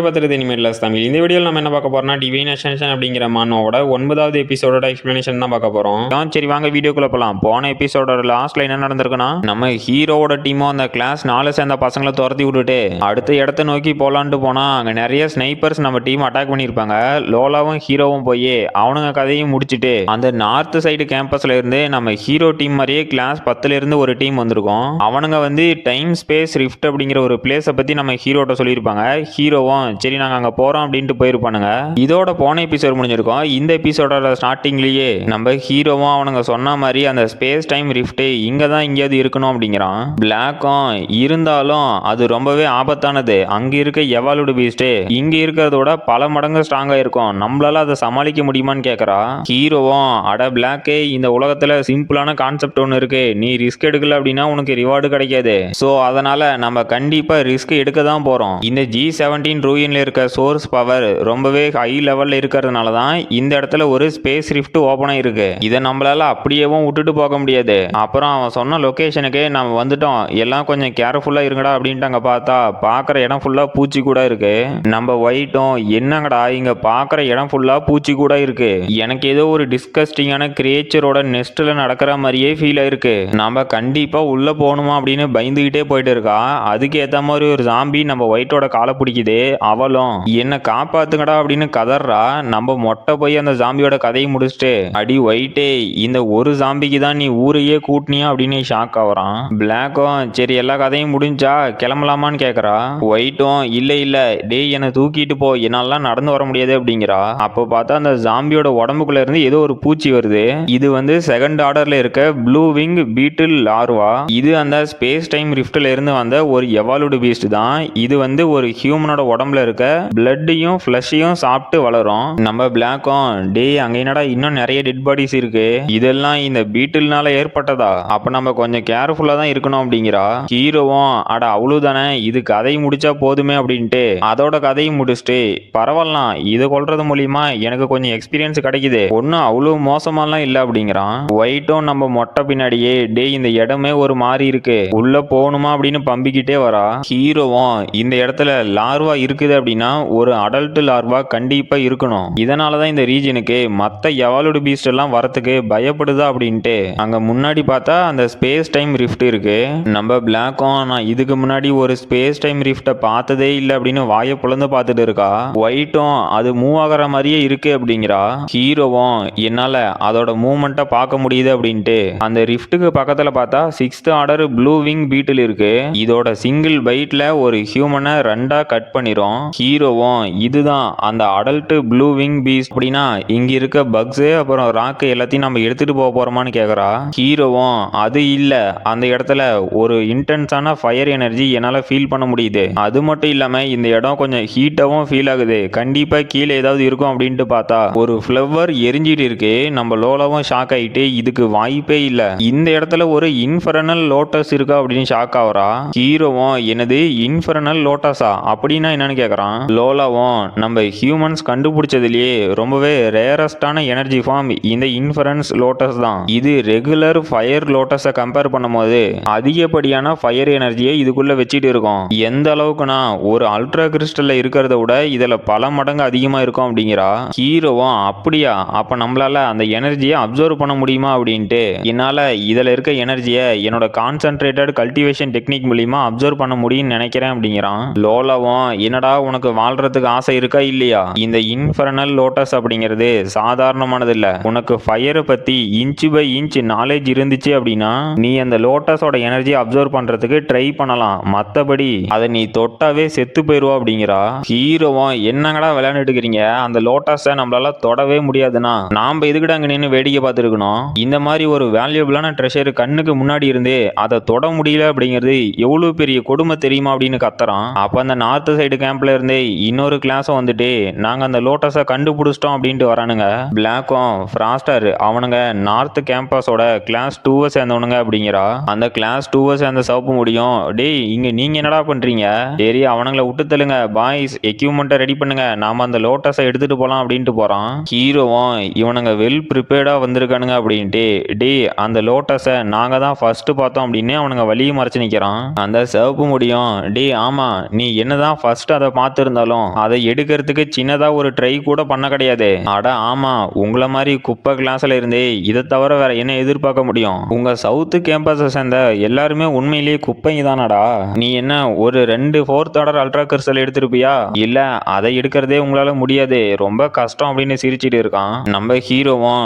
பத்திரத்தை இனிமேல் தமிழ் இந்த வீடியோவில் நம்ம என்ன பார்க்க போறோம்னா டிவைன் அசென்ஷன் அப்படிங்கிற மானோட 9வது எபிசோடோட எக்ஸ்பிளனேஷன் தான் பார்க்க போறோம். சரி வாங்க வீடியோக்குள்ள போலாம். போன எபிசோடோட லாஸ்ட்ல என்ன நடந்திருக்குன்னா, நம்ம ஹீரோவோட டீமும் அந்த கிளாஸ் 4 சேர்ந்த பசங்களை துரத்தி விட்டுட்டு அடுத்த இடத்த நோக்கி போலான்ட்டு போனா அங்க நிறைய ஸ்னைப்பர்ஸ் நம்ம டீம் அட்டாக் பண்ணியிருப்பாங்க. லோலாவும் ஹீரோவும் போய் அவனுங்க கதையும் முடிச்சுட்டு அந்த நார்த் சைடு கேம்பஸ்ல இருந்து நம்ம ஹீரோ டீம் மாதிரியே கிளாஸ் 10ல இருந்து ஒரு டீம் வந்திருக்கும். அவனுங்க வந்து டைம் ஸ்பேஸ் ரிஃப்ட் அப்படிங்கிற ஒரு பிளேஸை பத்தி நம்ம ஹீரோட்ட சொல்லியிருப்பாங்க. ஹீரோவும் சரி நாங்க அங்க போறோம் அப்படின்ட்டு போயிருப்பானுங்க. இதோட போன எபிசோட் முடிஞ்சிருக்கோம். இந்த எபிசோடோட ஸ்டார்டிங்லயே நம்ம ஹீரோவும் அவனுங்க சொன்ன மாதிரி அந்த ஸ்பேஸ் டைம் ரிஃப்ட் இங்க தான் எங்கேயாவது இருக்கணும் அப்படிங்கிறான். பிளாக்கும் இருந்தாலும் அது ரொம்பவே ஆபத்தானது. அங்க இருக்க எவாலுடு பீஸ்ட் இங்க இருக்கிறதோட பல மடங்கு ஸ்ட்ராங்கா இருக்கும். நம்மளால அதை சமாளிக்க முடியுமான்னு கேக்குறா. ஹீரோவும் அட பிளாக்கே இந்த உலகத்துல சிம்பிளான கான்செப்ட் ஒன்று இருக்கு. நீ ரிஸ்க் எடுக்கல அப்படின்னா உனக்கு ரிவார்டு கிடைக்காது. ஸோ அதனால நம்ம கண்டிப்பா ரிஸ்க் எடுக்க தான் போறோம். இந்த G17 ரூயின்ல இருக்க சோர்ஸ் பவர் ரொம்பவே ஹை லெவல்ல இருக்கிறதுனால தான் இந்த இடத்துல ஒரு ஸ்பேஸ் ரிஃப்ட் ஓபன் ஆயிருக்கு. இதை நம்மளால அப்படியேவும் விட்டுட்டு போக முடியாது. அப்புறம் அவன் சொன்ன லொகேஷனுக்கு நம்ம வந்துட்டோம், எல்லாம் கொஞ்சம் கேர்ஃபுல்லா இருங்கடா அப்படின்ட்டு அங்க பார்த்தா பாக்குற இடம் ஃபுல்லா பூச்சி கூட இருக்கு. நம்ம ஒயிட்டும் என்னங்கடா இங்க பாக்குற இடம் ஃபுல்லா பூச்சி கூட இருக்கு, எனக்கு ஏதோ ஒரு டிஸ்கஸ்டிங்கான கிரியேச்சரோட நெஸ்ட்ல நடக்கிற மாதிரியே ஃபீல் ஆயிருக்கு, நம்ம கண்டிப்பா உள்ள போகணுமா அப்படின்னு பயந்துகிட்டே போயிட்டு இருக்கா. அதுக்கு ஏத்த மாதிரி ஒரு ஜாம்பி நம்ம ஒயிட்டோட காலை பிடிக்குது. அவளும் என்ன காப்பாத்துங்கடா அப்படின்னு கதறா. நம்ம மொட்டை போய் அந்த ஜாம்பியோட கதையை முடிச்சுட்டு அடி ஒயிட்டே இந்த ஒரு ஜாம்பிக்கு தான் நீ ஊரையே கூட்டினியா அப்படின்னு ஷாக் ஆகுறான். பிளாக்கும் சரி எல்லா கதையும் முடிஞ்சா கிளம்பலாமான்னு கேக்குறா. ஒயிட்டும் இல்ல இல்ல டேய் என்னை தூக்கிட்டு போ, என்னாலாம் நடந்து வர முடியாது அப்படிங்கிறா. அப்போ பார்த்தா அந்த ஜாம்பியோட உடம்புக்குள்ள இருந்து ஏதோ ஒரு பூச்சி வருது. இது வந்து செகண்ட் ஆர்டர்ல இருக்க ப்ளூ விங் பீட்டில் லார்வா. இது அந்த ஸ்பேஸ் டைம் ரிஃப்ட்ல இருந்து வந்த ஒரு எவாலுடு பீஸ்ட் தான். இது வந்து ஒரு ஹியூமனோட உடம்புல இருக்க பிளட்டையும் ஃபிளஷையும் சாப்பிட்டு வளரும். நம்ம பிளாக்கும் டேய் அங்க என்னடா இன்னும் நிறைய டெட் பாடிஸ் இருக்கு, இதெல்லாம் இந்த பீட்டில்னால ஏற்பட்டதா, அப்ப நம்ம கொஞ்சம் கேர்ஃபுல்லா தான் இருக்கணும் அப்படிங்கிறா. ஹீரோவும் அட அவ்வளவுதானே இது கதை முடிச்சா போதுமே அப்படின்ட்டு அதோட கதையை முடிச்சுட்டு பரவாயில்லாம் இதை கொள்றது மூலியமா எனக்கு கொஞ்சம் எக்ஸ்பீரியன்ஸ் கிடைக்குது, ஒன்னும் அவ்வளவு மோசமாலாம் இல்ல அப்படிங்கிறான். ஒயிட்டும் நம்ம மொட்டை பின்னாடியே டேய் இந்த இடமே ஒரு மாதிரி இருக்கு, உள்ள போகணுமா அப்படின்னு பம்பிக்கிட்டே வரா. ஹீரோவும் இந்த இடத்துல லார்வா இருக்குது அப்படின்னா ஒரு அடல்ட் லார்வா கண்டிப்பா இருக்கணும், இதனாலதான் இந்த ரீஜனுக்கு மத்த எவாலுடு பீஸ்ட் எல்லாம் வரத்துக்கு பயப்படுதா அப்படின்ட்டு அங்க முன்னாடி பார்த்தா அந்த ஸ்பேஸ் டைம் ரிஃப்ட் இருக்கு. நம்ம பிளாக்கும் நான் இதுக்கு முன்னாடி ஒரு ஸ்பேஸ் டைம் ரிஃப்ட பார்த்ததே இல்லை அப்படின்னு வாயை புலந்து பார்த்துட்டு இருக்கா. ஒயிட்டும் அது மூவ் ஆகிற மாதிரியே இருக்கு அப்படிங்கிறா. ஹீரோவும் என்னால அதோட மூவ்மெண்ட்டை பார்க்க முடியுது அப்படின்ட்டு அந்த ரிஃப்ட்டுக்கு பக்கத்துல பார்த்தா 6th ஆர்டர் ப்ளூ விங் பீட்டில் இருக்கு. இதோட சிங்கிள் பைட்ல ஒரு ஹியூமனை ரெண்டா கட் பண்ணிரும். ஹீரோவும் இதுதான் அந்த அடல்ட் ப்ளூ விங் பீஸ்ட் அப்படின்னா இங்க இருக்க பக்ஸ் அப்புறம் ராக்கு எல்லாத்தையும் நம்ம எடுத்துட்டு போக போறோமான்னு கேக்குறா. ஹீரோவும் அது இல்ல, அந்த இடத்துல ஒரு இன்டென்ஸான ஃபயர் எனர்ஜி என்னால ஃபீல் பண்ண முடியுது, அது மட்டும் இல்லாம இந்த இடம் கொஞ்சம் ஹீட்டாவும் ஃபீல் ஆகுது, கண்டிப்பா கீழே ஏதாவது இருக்கும் அப்படின்ட்டு பார்த்தா ஒரு ஃப்ளவர் எரிஞ்சிட்டு இருக்கு. நம்ம லோலாவும் ஷாக் ஆயிட்டு இதுக்கு வாய்ப்பே இல்ல, இந்த இடத்துல ஒரு இன்ஃபர்னல் லோட்டஸ் இருக்கா அப்படின்னு ஷாக் ஆகுறா. ஹீரோவும் என்னது இன்ஃபர்னல் லோட்டஸா அப்படின்னா என்னன்னு கேக்குறான். லோலாவும் நம்ம ஹியூமன்ஸ் கண்டுபிடிச்சதுலயே ரொம்பவே ரேரஸ்டான எனர்ஜி ஃபார்ம் இந்த இன்ஃபரன்ஸ் லோட்டஸ் தான். இது ரெகுலர் ஃபயர் லோட்டஸை கம்பேர் பண்ணும்போது அதிகப்படியான ஃபயர் எனர்ஜியை இதுக்குள்ள வச்சுட்டு இருக்கும். எந்த அளவுக்குனா ஒரு அல்ட்ரா கிறிஸ்டல்ல இருக்கிறத விட இதுல பல மடங்கு அதிகமா இருக்கும் அப்படிங்கிறா. ஹீரோவும் அப்படியா, அப்ப நம்மளால அந்த எனர்ஜியை அப்சர்வ் பண்ண முடியுமா அப்படின்ட்டு என்னால இதுல இருக்க எனர்ஜியை என்னோட கான்சென்ட்ரேட்டட் கல்டிவேஷன் டெக்னிக் மூலியமா அப்சர்வ் பண்ண முடியும்னு நினைக்கிறேன் அப்படிங்கிறான். லோலாவும் என்னடா உனக்கு வாழ்றதுக்கு ஆசை இருக்கா இல்லையா, இந்த இன்ஃபர்னல் லோட்டஸ் அப்படிங்கிறது சாதாரணமானது இல்ல, உனக்கு ஃபயரை பத்தி இன்ச் பை இன்ச் நாலேஜ் இருந்துச்சு அப்படின்னா நீ அந்த லோட்டஸோட எனர்ஜி அப்சர்வ் பண்றதுக்கு ட்ரை பண்ணலாம், மத்தபடி அதை நீ தொட்டாவே செத்து போயிருவா அப்படிங்கிறா. ஹீரோவும் என்னங்கடா விளையாண்டுட்டு இருக்கீங்க, அந்த லோட்டஸை நம்மளால தொடவே முடியாதுன்னா நாம எதுக்கிட்ட அங்க நின்று வேடிக்கை பார்த்துருக்கணும், இந்த மாதிரி ஒரு வேல்யூபிளான ட்ரெஷர் கண்ணுக்கு முன்னாடி இருந்து அதை தொட முடியல அப்படிங்கிறது எவ்வளவு பெரிய கொடுமை தெரியுமா அப்படின்னு கத்துறான். அப்ப அந்த நார்த் சைடு கேம்ப்ல இருந்து இன்னொரு கிளாஸும் வந்துட்டு நாங்க அந்த லோட்டஸை கண்டுபிடிச்சிட்டோம் அப்படின்ட்டு வரானுங்க. பிளாக்கும் ஃப்ராஸ்டர் அவனுங்க நார்த் கேம்பஸோட கிளாஸ் 2 சேர்ந்தவனுங்க அப்படிங்கிறா. அந்த கிளாஸ் 2 சேர்ந்த சவுப்பு முடியும் டேய் இங்க நீங்க என்னடா பண்றீங்க, சரி அவனுங்களை விட்டு தள்ளுங்க பாய்ஸ், எக்யூப்மெண்ட்டை ரெடி பண்ணுங்க, நாம அந்த லோட்டஸை எடுத்துட்டு போலாம் அப்படின்ட்டு போறான். ஹீரோவும் இவனுங்க வெல் ப்ரிப்பேர்டா வந்திருக்கானுங்க அப்படின்ட்டு டேய் அந்த லோட்டஸை நாங்க தான் ஃபர்ஸ்ட் பார்த்தோம் அப்படின்னு அவனுங்க வழியை மறைச்சு நிக்கிறான். அந்த சிவப்பு முடியும் டேய் ஆமா நீ என்னதான் ஃபர்ஸ்ட் அதை அதை பார்த்துருந்தாலும் அதை எடுக்கிறதுக்கு சின்னதா ஒரு ட்ரை கூட பண்ண கிடையாது. அட ஆமா, உங்களை மாதிரி குப்பை கிளாஸ்ல இருந்தே இதை தவிர வேற என்ன எதிர்பார்க்க முடியும்? உங்க சவுத்து கேம்பஸை சேர்ந்த எல்லாருமே உண்மையிலேயே குப்பைங்க தானடா. நீ என்ன ஒரு 2 4th ஆர்டர் அல்ட்ரா கிறிஸ்டல் எடுத்திருப்பியா? இல்ல அதை எடுக்கிறதே உங்களால முடியாது, ரொம்ப கஷ்டம் அப்படின்னு சிரிச்சிட்டு இருக்கான். நம்ம ஹீரோவும்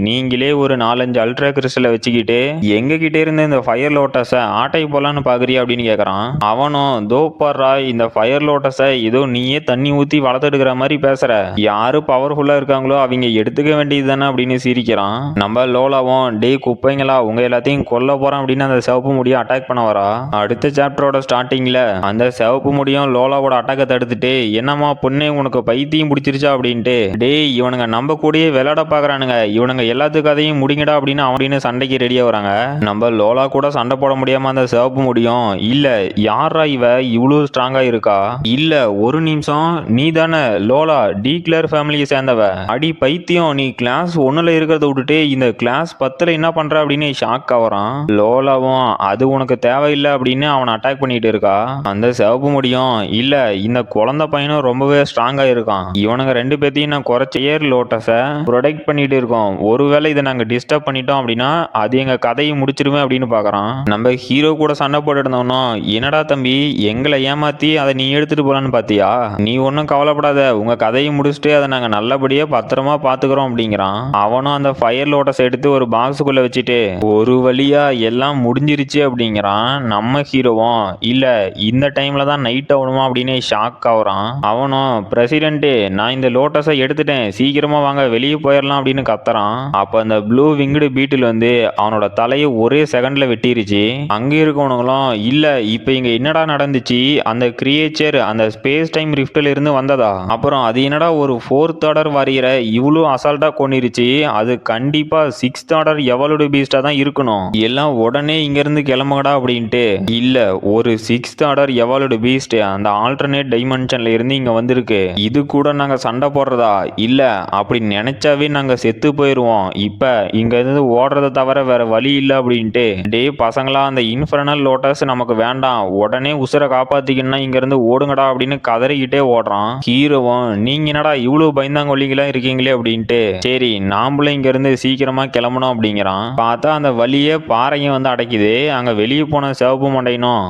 நீங்களே ஒரு 4-5 அல்ட்ரா கிறிஸ்டலை வச்சுக்கிட்டு எங்க கிட்ட இருந்து இந்த ஃபயர் லோட்டஸை ஆட்டை போலான்னு பாக்குறியா அப்படின்னு கேக்குறான். அவனும் தோ பாரா, இந்த ஃபயர் லோட்டஸை ஏதோ நீயே தண்ணி ஊத்தி வளர்த்தெடுக்கிற மாதிரி பேசுற, யாரு பவர்ஃபுல்லா இருக்காங்களோ அவங்க எடுத்துக்க வேண்டியது தானே அப்படின்னு சிரிக்கிறான். நம்ம லோலாவும் குப்பைங்களா உங்க எல்லாத்தையும் கொல்ல போறான் அப்படின்னு அந்த சிவப்பு முடியும் அட்டாக் பண்ண வரா. அடுத்த சாப்டரோட ஸ்டார்டிங்ல அந்த சிவப்பு முடியும் லோலாவோட அட்டாக்கை தடுத்துட்டு, என்னம்மா பொண்ணே உனக்கு பைத்தியம் பிடிச்சிருச்சா அப்படின்ட்டு, இவனுங்க நம்ம கூடயே விளையாட பாக்குறானுங்க, இவனுங்க எல்லாத்துக்கு அதையும் முடிங்கடா அப்படின்னு சண்டைக்கு ரெடியா வராங்க. நம்ம லோலா கூட சண்டை போட முடியாம அந்த சிவப்பு முடியும், இல்ல யாரா இவ இவ்வளவு ஸ்ட்ராங்கா இருக்கா, இல்ல ஒரு நிமிஷம் நீ தானே லோலா டீக்ளர் ஃபேமிலியை சேர்ந்தவ, அடி பைத்தியம் நீ கிளாஸ் 1ல இருக்கிறத விட்டுட்டு இந்த கிளாஸ் 10ல என்ன பண்ற அப்படின்னு ஷாக் ஆவறான். லோலாவும் அது உனக்கு தேவையில்லை அப்படின்னு அவனை அட்டாக் பண்ணிட்டு இருக்கா. அந்த சிவப்பு முடியும், இல்ல இந்த குழந்தை பையனும் ரொம்பவே ஸ்ட்ராங்கா இருக்கான், இவனுங்க 2 பேத்தையும் நான் குறைச்ச ஏர் லோட்டஸை ப்ரொடெக்ட் பண்ணிட்டு இருக்கோம், ஒருவேளை இதை நாங்க டிஸ்டர்ப் பண்ணிட்டோம் அப்படின்னா அது எங்க கதையை முடிச்சிருமே அப்படின்னு பாக்குறான். நம்ம ஹீரோ கூட சண்டை போட்டு இருந்தோம்னா, என்னடா தம்பி எங்களை ஏமாத்தி அதை நீ எடுத்துட்டு போலான்னு பாத்தியா, நீ ஒன்னும் கவலைப்படாத, உங்க கதையை முடிச்சுட்டு அதை நாங்க நல்லபடியா பத்திரமா பாத்துக்கிறோம் அப்படிங்கிறான். அவனும் அந்த ஃபயர் லோட்டஸ் எடுத்து ஒரு பாக்ஸுக்குள்ள வச்சுட்டு ஒரு வழியா எல்லாம் முடிஞ்சிருச்சு அப்படிங்கிறான். நம்ம ஹீரோவும் இல்ல இந்த டைம்ல தான் நைட் ஆகணுமா அப்படின்னு ஷாக் ஆகுறான். அவனும் பிரசிடென்ட் நான் இந்த லோட்டஸை எடுத்துட்டேன், சீக்கிரமா வாங்க வெளியே போயிடலாம் அப்படின்னு கத்துறான். அப்ப அந்த ப்ளூ விங்டு பீட்டில் வந்து அவனோட தலையை ஒரே செகண்ட்ல வெட்டிருச்சு. அங்க இருக்கவனுங்களும் இல்ல இப்ப இங்க என்னடா நடந்துச்சு, அந்த கிரியேச்சர் அந்த ஸ்பேஸ் டைம் ரிஃப்ட்ல இருந்து வந்ததா, அப்புறம் அது என்னடா ஒரு 4th ஆர்டர் வாரியரை இவ்வளவு அசால்ட்டா கொன்னிருச்சு, அது கண்டிப்பா 6th ஆர்டர் எவலோட பீஸ்டா தான் இருக்கணும், எல்லாம் உடனே இங்க இருந்து கிளம்புங்கடா அப்படின்ட்டு. இல்ல ஒரு 6th ஆர்டர் எவலோட பீஸ்ட் அந்த ஆல்டர்னேட் டைமென்ஷன்ல இருந்து இங்க வந்திருக்கு, இது கூட நாங்க சண்டை போடுறதா, இல்ல அப்படி நினைச்சாவே நாங்க செத்து போயிருவோம், இப்ப இங்க இருந்து ஓடுறத தவிர வேற வழி இல்ல அப்படின்ட்டு. பசங்களா அந்த இன்ஃபர்னல் லோட்டஸ் நமக்கு வேண்டாம், உடனே உசுரை காப்பாத்திக்கணும்னா இங்க இருந்து ஓடுங்கடா அப்படின்னு கதறிக்கிட்டே ஓடுறான். ஹீரோவும் நீங்க என்னடா இவ்வளவு பயந்தாங்கொல்லிகளா இருக்கீங்களே அப்படின்ட்டு, சரி நாமளும் இங்க இருந்து சீக்கிரமா கிளம்பணும் அப்படிங்கிறான். பார்த்தா அந்த வழியே பாறையும் வந்து அடைக்குது. அங்க வெளியே போன சிவப்பு மண்டையனும்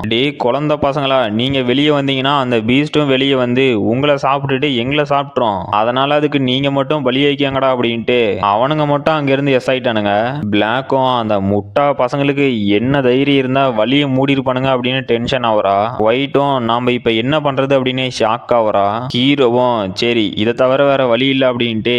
குழந்தை பசங்களா நீங்க வெளியே வந்தீங்கன்னா அந்த பீஸ்டும் வெளியே வந்து உங்களை சாப்பிட்டுட்டு எங்களை சாப்பிட்றோம், அதனால அதுக்கு நீங்க மட்டும் பலி வைக்காங்கடா அப்படின்ட்டு அவனுங்க மட்டும் அங்க இருந்து எஸ் ஆயிட்டானுங்க. பிளாக்கும் அந்த முட்டா பசங்களுக்கு என்ன தைரியம் இருந்தா வழியை மூடி இருப்பானுங்க அப்படின்னு டென்ஷன் ஆகுறா. ஒயிட்டும் நாம இப்ப என்ன பண்றது அப்படின்னு ஷாக் ஆகுறா. ஹீரோவும் சரி இதை தவிர வேற வழி இல்லை அப்படின்ட்டு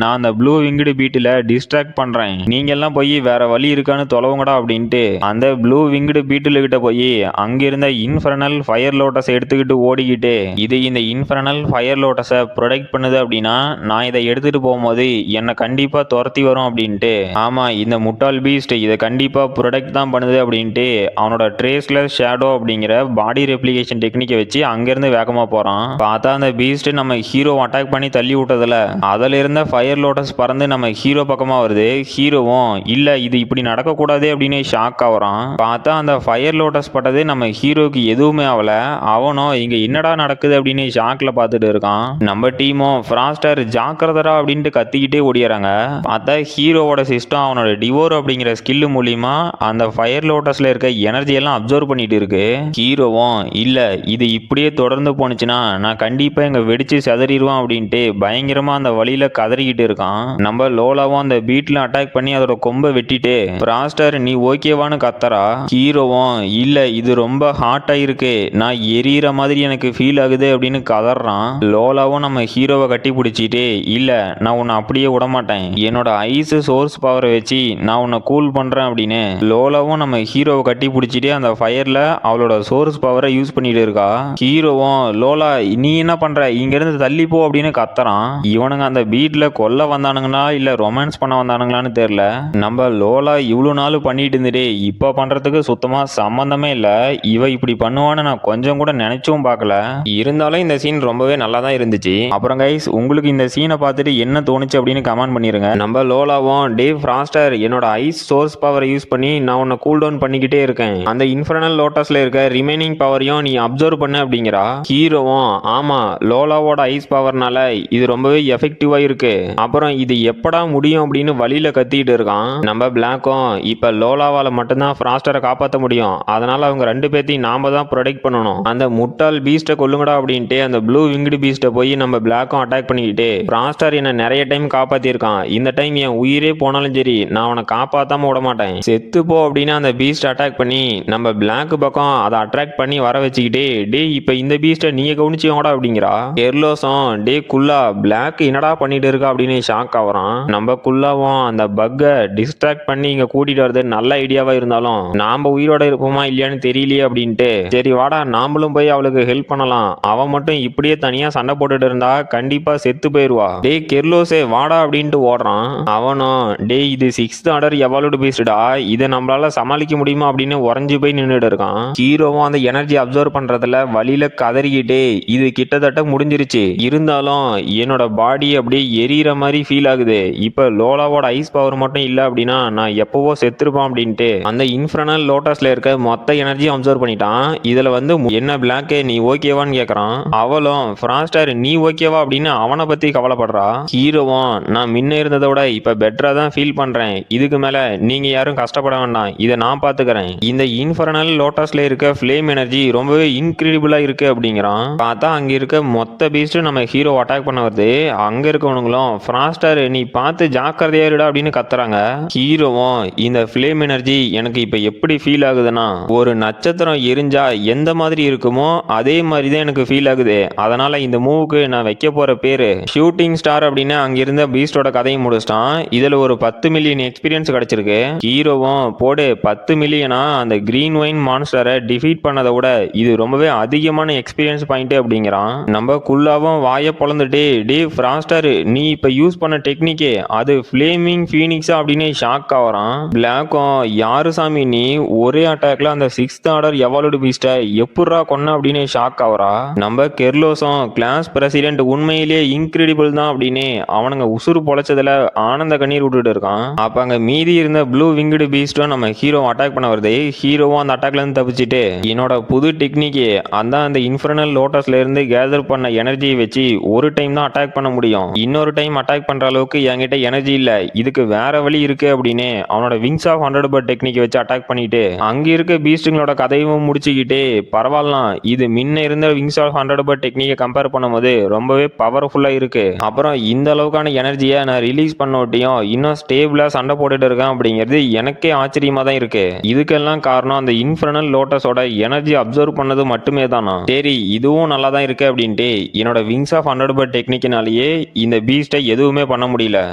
நான் அந்த ப்ளூ விங்டு பீட்டில் டிஸ்ட்ராக்ட் பண்றேன், நீங்க எல்லாம் போய் வேற வழி இருக்கான்னு தொலைவுங்கடா அப்படின்ட்டு அந்த ப்ளூ விங்டு பீட்டில் கிட்ட போய் அங்க இருந்த இன்ஃபர்னல் ஃபயர் லோட்டஸ் எடுத்துக்கிட்டு ஓடிக்கிட்டு, இது இந்த இன்ஃபர்னல் ஃபயர் லோட்டஸை ப்ரொடெக்ட் பண்ணுது அப்படின்னா நான் இதை எடுத்துட்டு போகும்போது என்னை கண்டிப்பா துரத்தி வரும் அப்படின்ட்டு, ஆமா இந்த முட்டாள் பீஸ்ட் இதை கண்டிப்பா ப்ரொடெக்ட் தான் பண்ணுது அப்படின்ட்டு அவனோட ட்ரேஸ்லெஸ் ஷேடோ அப்படிங்கிற பாடி ரெப்ளிகேஷன் டெக்னிக்கை வச்சு அங்கிருந்து வேகமா போறான். பார்த்தா அந்த பீஸ்ட் நம்ம ஹீரோ அட்டாக் பண்ணி தள்ளி விட்டதுல அதுல இருந்த ஃபயர் லோட்டஸ் பறந்து நம்ம ஹீரோ பக்கமா வருது. ஹீரோவும் இல்ல இது இப்படி நடக்க கூடாது அப்படின்னு ஷாக் ஆகுறான். பார்த்தா அந்த ஃபயர் லோட்டஸ் பட்டது நம்ம ஹீரோக்கு எதுவுமே ஆகல. அவனும் இங்க என்னடா நடக்குது அப்படின்னு ஷாக்ல பார்த்துட்டு இருக்கான். நம்ம டீமும் ஃப்ராஸ்டர் ஜாக்கிரதரா அப்படின்ட்டு கத்திக்கிட்டே ஓடிறாங்க. பார்த்தா ஹீரோவோட சிஸ்டம் அவனோட டிவோர் அப்படிங்கிற ஸ்கில் மூலியமா அந்த ஃபயர் லோட்டஸ்ல இருக்க எனர்ஜி எல்லாம் அப்சர்வ் பண்ணிட்டு இருக்கு. ஹீரோவும் இல்ல இது இப்படியே தொடர்ந்து போனுச்சுன்னா நான் கண்டிப்பா இங்க வெடிச்சு செதறிடுவான் அப்படின்ட்டு பயங்கரமா அந்த வழியில கதறிக்கிட்டு இருக்கான். நம்ம லோலாவும் அந்த பீட்ல அட்டாக் பண்ணி அதோட கொம்பை வெட்டிட்டு ஃப்ராஸ்டர் நீ ஓகேவான்னு கத்தரா. ஹீரோவும் இல்ல இது ரொம்ப ஹாட்டா இருக்கு, நான் எரியற மாதிரி எனக்கு ஃபீல் ஆகுது அப்படின்னு கதறான். லோலாவும் நம்ம ஹீரோவை கட்டி பிடிச்சிட்டு இல்ல நான் உன்னை அப்படியே விட மாட்டேன், என்னோட ஐஸ் சோர்ஸ் பவரை வச்சு நான் உன்னை கூல் பண்றேன் அப்படின்னு லோலாவும் நம்ம ஹீரோவை கட்டி பிடிச்சிட்டு அந்த ஃபயர்ல அவளோட சோர்ஸ் பவரை யூஸ் பண்ணிட்டு இருக்கா. ஹீரோவும் லோலா நீ என்ன பண்ற இங்க இருந்து தள்ளி போ அப்படின்னு கத்துறான். இவனுங்க அந்த பீட்ல கொல்ல வந்தானுங்களா இல்ல ரொமான்ஸ் பண்ண வந்தானுங்களான்னு தெரியல. நம்ம லோலா இவ்வளவு நாள் பண்ணிட்டு இருந்துட்டு இப்ப பண்றதுக்கு சுத்தமா சம்பந்தமே இல்ல, இவ இப்படி பண்ணுவான்னு நான் கொஞ்சம் கூட நினைச்சும் பார்க்கல. இருந்தாலும் இந்த சீன் ரொம்பவே நல்லா தான் இருந்துச்சு. அப்புறம் கைஸ் உங்களுக்கு இந்த சீனை பார்த்துட்டு என்ன தோணுச்சு அப்படின்னு கமெண்ட் பண்ணிருங்க. நம்ம லோலாவும் ஃப்ராஸ்டர் என்னோட ஐஸ் சோர்ஸ் பவரை யூஸ் பண்ணி நான் உன்னை கூல் டவுன் பண்ணிக்கிட்டே இருக்கேன், அந்த இன்ஃபர்னல் லோட்டஸ்ல இருக்க ரிமைனிங் பவரையும் நீ அப்சர்வ் பண்ண அப்படிங்கிறா. ஹீரோவும் ஆமா லோலாவோட ஐஸ் பவர்னால இது ரொம்பவே எஃபெக்டிவா இருக்கு, அப்புறம் இது எப்படா முடியும் அப்படின்னு வழியில கத்திட்டு இருக்கான். நம்ம பிளாக்கும் இப்ப லோலாவால மட்டும்தான் ஃப்ராஸ்டரை காப்பாற்ற முடியும், அதனால அவங்க ரெண்டு பேர்த்தையும் நாம தான் ப்ரொடெக்ட் பண்ணணும். அந்த முட்டாள் பீஸ்ட்டை கொல்லுங்கடா அப்படின்ட்டு அந்த ப்ளூ விங்டு பீஸ்ட்டை போய் நம்ம பிளாக்கும் அட்டாக் பண்ணிக்கிட்டு ஃப்ராஸ்டர் என்ன நிறைய டைம் காப்பாத்திருக்கான், இந்த டைம் என் உயிரே போனாலும் சரி நான் அவனை காப்பாத்தாம விட மாட்டேன், செத்து போ அப்படின்னு அந்த பீஸ்ட் அட்டாக் பண்ணி நம்ம பிளாக் பக்கம் அதை அட்ராக்ட் பண்ணி வர வச்சுக்கிட்டே டே இப்ப இந்த பீஸ்ட்டை நீங்க கவனிச்சியோட அப்படிங்கிறா. கெர்லோஸும் டே குல்லா பிளாக் என்னடா பண்ணிட்டு இருக்கா அப்படின்னு ஷாக் ஆகுறான். நம்ம குல்லாவும் அந்த பக்கை டிஸ்ட்ராக்ட் பண்ணி இங்க கூட்டிட்டு வரது நல்ல ஐடியாவா இருந்தாலும் நாம உயிரோட இருப்போமா இல்லையான்னு தெரியலையே அப்படின்ட்டு சரி வாடா நாமளும் போய் அவளுக்கு ஹெல்ப் பண்ணலாம், அவன் மட்டும் இப்படியே தனியா சண்டை போட்டுட்டு இருந்தா கண்டிப்பா செத்து போயிருவா, டே கெர்லோஸே வாடா அப்படின்ட்டு ஓடுறான். அவனும் டே இது 6th ஆர்டர் எவால்வ்டு பீஸ்டா, இதை நம்மளால சமாளிக்க முடியுமா அப்படின்னு உறைஞ்சு போய் நின்றுட்டு இருக்கான். ஹீரோவும் அந்த எனர்ஜி அப்சர்வ் பண்றதுல வழியில கதறிக்கிட்டே இது கிட்டத்தட்ட முடிஞ்சிருச்சு, இருந்தாலும் என்னோட பாடி அப்படியே எரியற மாதிரி ஃபீல் ஆகுது, இப்ப லோலாவோட ஐஸ் பவர் மட்டும் இல்ல அப்படின்னா நான் எப்பவோ செத்துருப்பான் அப்படின்ட்டு அந்த இன்ஃபர்னல் லோட்டஸ்ல இருக்க மொத்த எனர்ஜி அப்சர்வ் பண்ணிட்டான். இதுல வந்து என்ன பிளாக்கே நீ ஓகேவான்னு கேக்குறான். அவளும் ஃப்ராஸ்டர் நீ ஓகேவா அப்படின்னு அவனை பத்தி கவலைப்படுறா. ஹீரோவும் நான் முன்ன இருந்ததை விட இப்ப பெட்டரா தான் ஃபீல் பண்றேன், இதுக்கு மேல நீங்க யாரும் கஷ்டப்பட வேண்டாம், இதை நான் பாத்துக்கிறேன், இந்த இன்ஃபர்னல் லோட்டஸ்ல இருக்க ஃப்ளேம் எனர்ஜி ரொம்பவே இன்கிரெடிபிளா இருக்கு அப்படிங்கிறான். பார்த்தா அங்க இருக்க மொத்த பீஸ்ட் நம்ம ஹீரோ அட்டாக் பண்ண வருது. அங்க இருக்கவனுங்களும் ஃப்ராஸ்டர் நீ பார்த்து ஜாக்கிரதையா இருடா அப்படின்னு கத்துறாங்க. ஹீரோவும் இந்த ஃப்ளேம் எனர்ஜி எனக்கு இப்ப எப்படி ஃபீல் ஆகுதுன்னா ஒரு நட்சத்திரம் எரிஞ்சா எந்த மாதிரி இருக்குமோ அதே மாதிரி தான் எனக்கு ஃபீல் ஆகுது, அதனால இந்த மூவுக்கு நான் வைக்க போற பேரு ஷூட்டிங் ஸ்டார் அப்படின்னு அங்க இருந்த பீஸ்டோட கதையை முடிச்சிட்டான். இதுல ஒரு 10 மில்லியன் எக்ஸ்பீரியன்ஸ் கிடைச்சிருக்கு. ஹீரோவும் போடு 10 மில்லியனா அந்த கிரீன் ஒயின் மான்ஸ்டரை டிஃபீட் பண்ணதை விட இது ரொம்பவே அதிகமான எக்ஸ்பீரியன்ஸ் பாயிண்ட் அப்படிங்கிறான். நம்ம குல்லாவும் வாயை பொழந்துட்டு டே ஃப்ராஸ்டர் நீ இப்ப யூஸ் பண்ண டெக்னிக்கே அது ஃப்ளேமிங் ஃபீனிக்ஸா அப்படின்னு ஷாக் ஆகிறான். பிளாக்கும் யாரு சாமி நீ ஒரே அட்டாக்ல அந்த 6th ஆர்டர் எவால்வ்டு பீஸ்டை எப்படா கொன்ன அப்படின்னு ஷாக் ஆகிறா. நம்ம கெர்லோஸும் கிளாஸ் பிரசிடென்ட் உண்மையிலேயே இன்கிரெடிபிள் தான் அப்படின்னு அவனுங்க உசுறு பொழைச்சதுல ஆனந்த கண்ணீர் விட்டுட்டு இருக்கான். அப்ப அங்க மீதி இருந்த ப்ளூ விங்டு பீஸ்டும் நம்ம ஹீரோ அட்டாக் பண்ண வருது. ஹீரோவும் அந்த அட்டாக்ல இருந்து தப்பிச்சுட்டு என்னோட புது டெக்னிக்கே அதான் அந்த இன்ஃபர்னல் லோட்டஸ்ல இருந்து கேதர் பண்ண எனர்ஜியை வச்சு ஒரு டைம் தான் அட்டாக் பண்ண முடியும், இன்னொரு டைம் அட்டாக் பண்ற அளவுக்கு என்கிட்ட எனர்ஜி இல்ல, இதுக்கு வேற வழி இருக்கு அப்படின்னு அவனோட விங்ஸ் ஆஃப் 100 டெக்னிக் வச்சு அட்டாக் பண்ணிட்டு அங்க இருக்க பீஸ்டுங்களோட கதையும் முடிச்சுக்கிட்டு பரவாயில்லாம் இது முன்ன இருந்த விங்ஸ் ஆஃப் 100 டெக்னிக்கை கம்பேர் பண்ணும்போது ரொம்பவே பவர்ஃபுல்லா இருக்கு, அப்புறம் இந்த அளவுக்கான எனர்ஜியை நான் ரிலீஸ் பண்ணோட்டியும் இன்னும் ஸ்டேபிளா சண்டை போட்டுட்டு இருக்கேன் அப்படிங்கிறது எனக்கே ஆச்சரியமா தான் இருக்கு, இதுக்கெல்லாம் காரணம் அந்த இன்ஃபர்னல் லோட்டஸோட எனர்ஜி அப்சர்வ் பண்ணது மட்டுமே தானா, சரி இதுவும் நல்லா தான் இருக்கு அப்படின்ட்டு என்னோட விங்ஸ் ஆஃப் 100 டெக்னிக்கினாலேயே இந்த பீஸ்டை எதுவுமே பண்ண முடியல,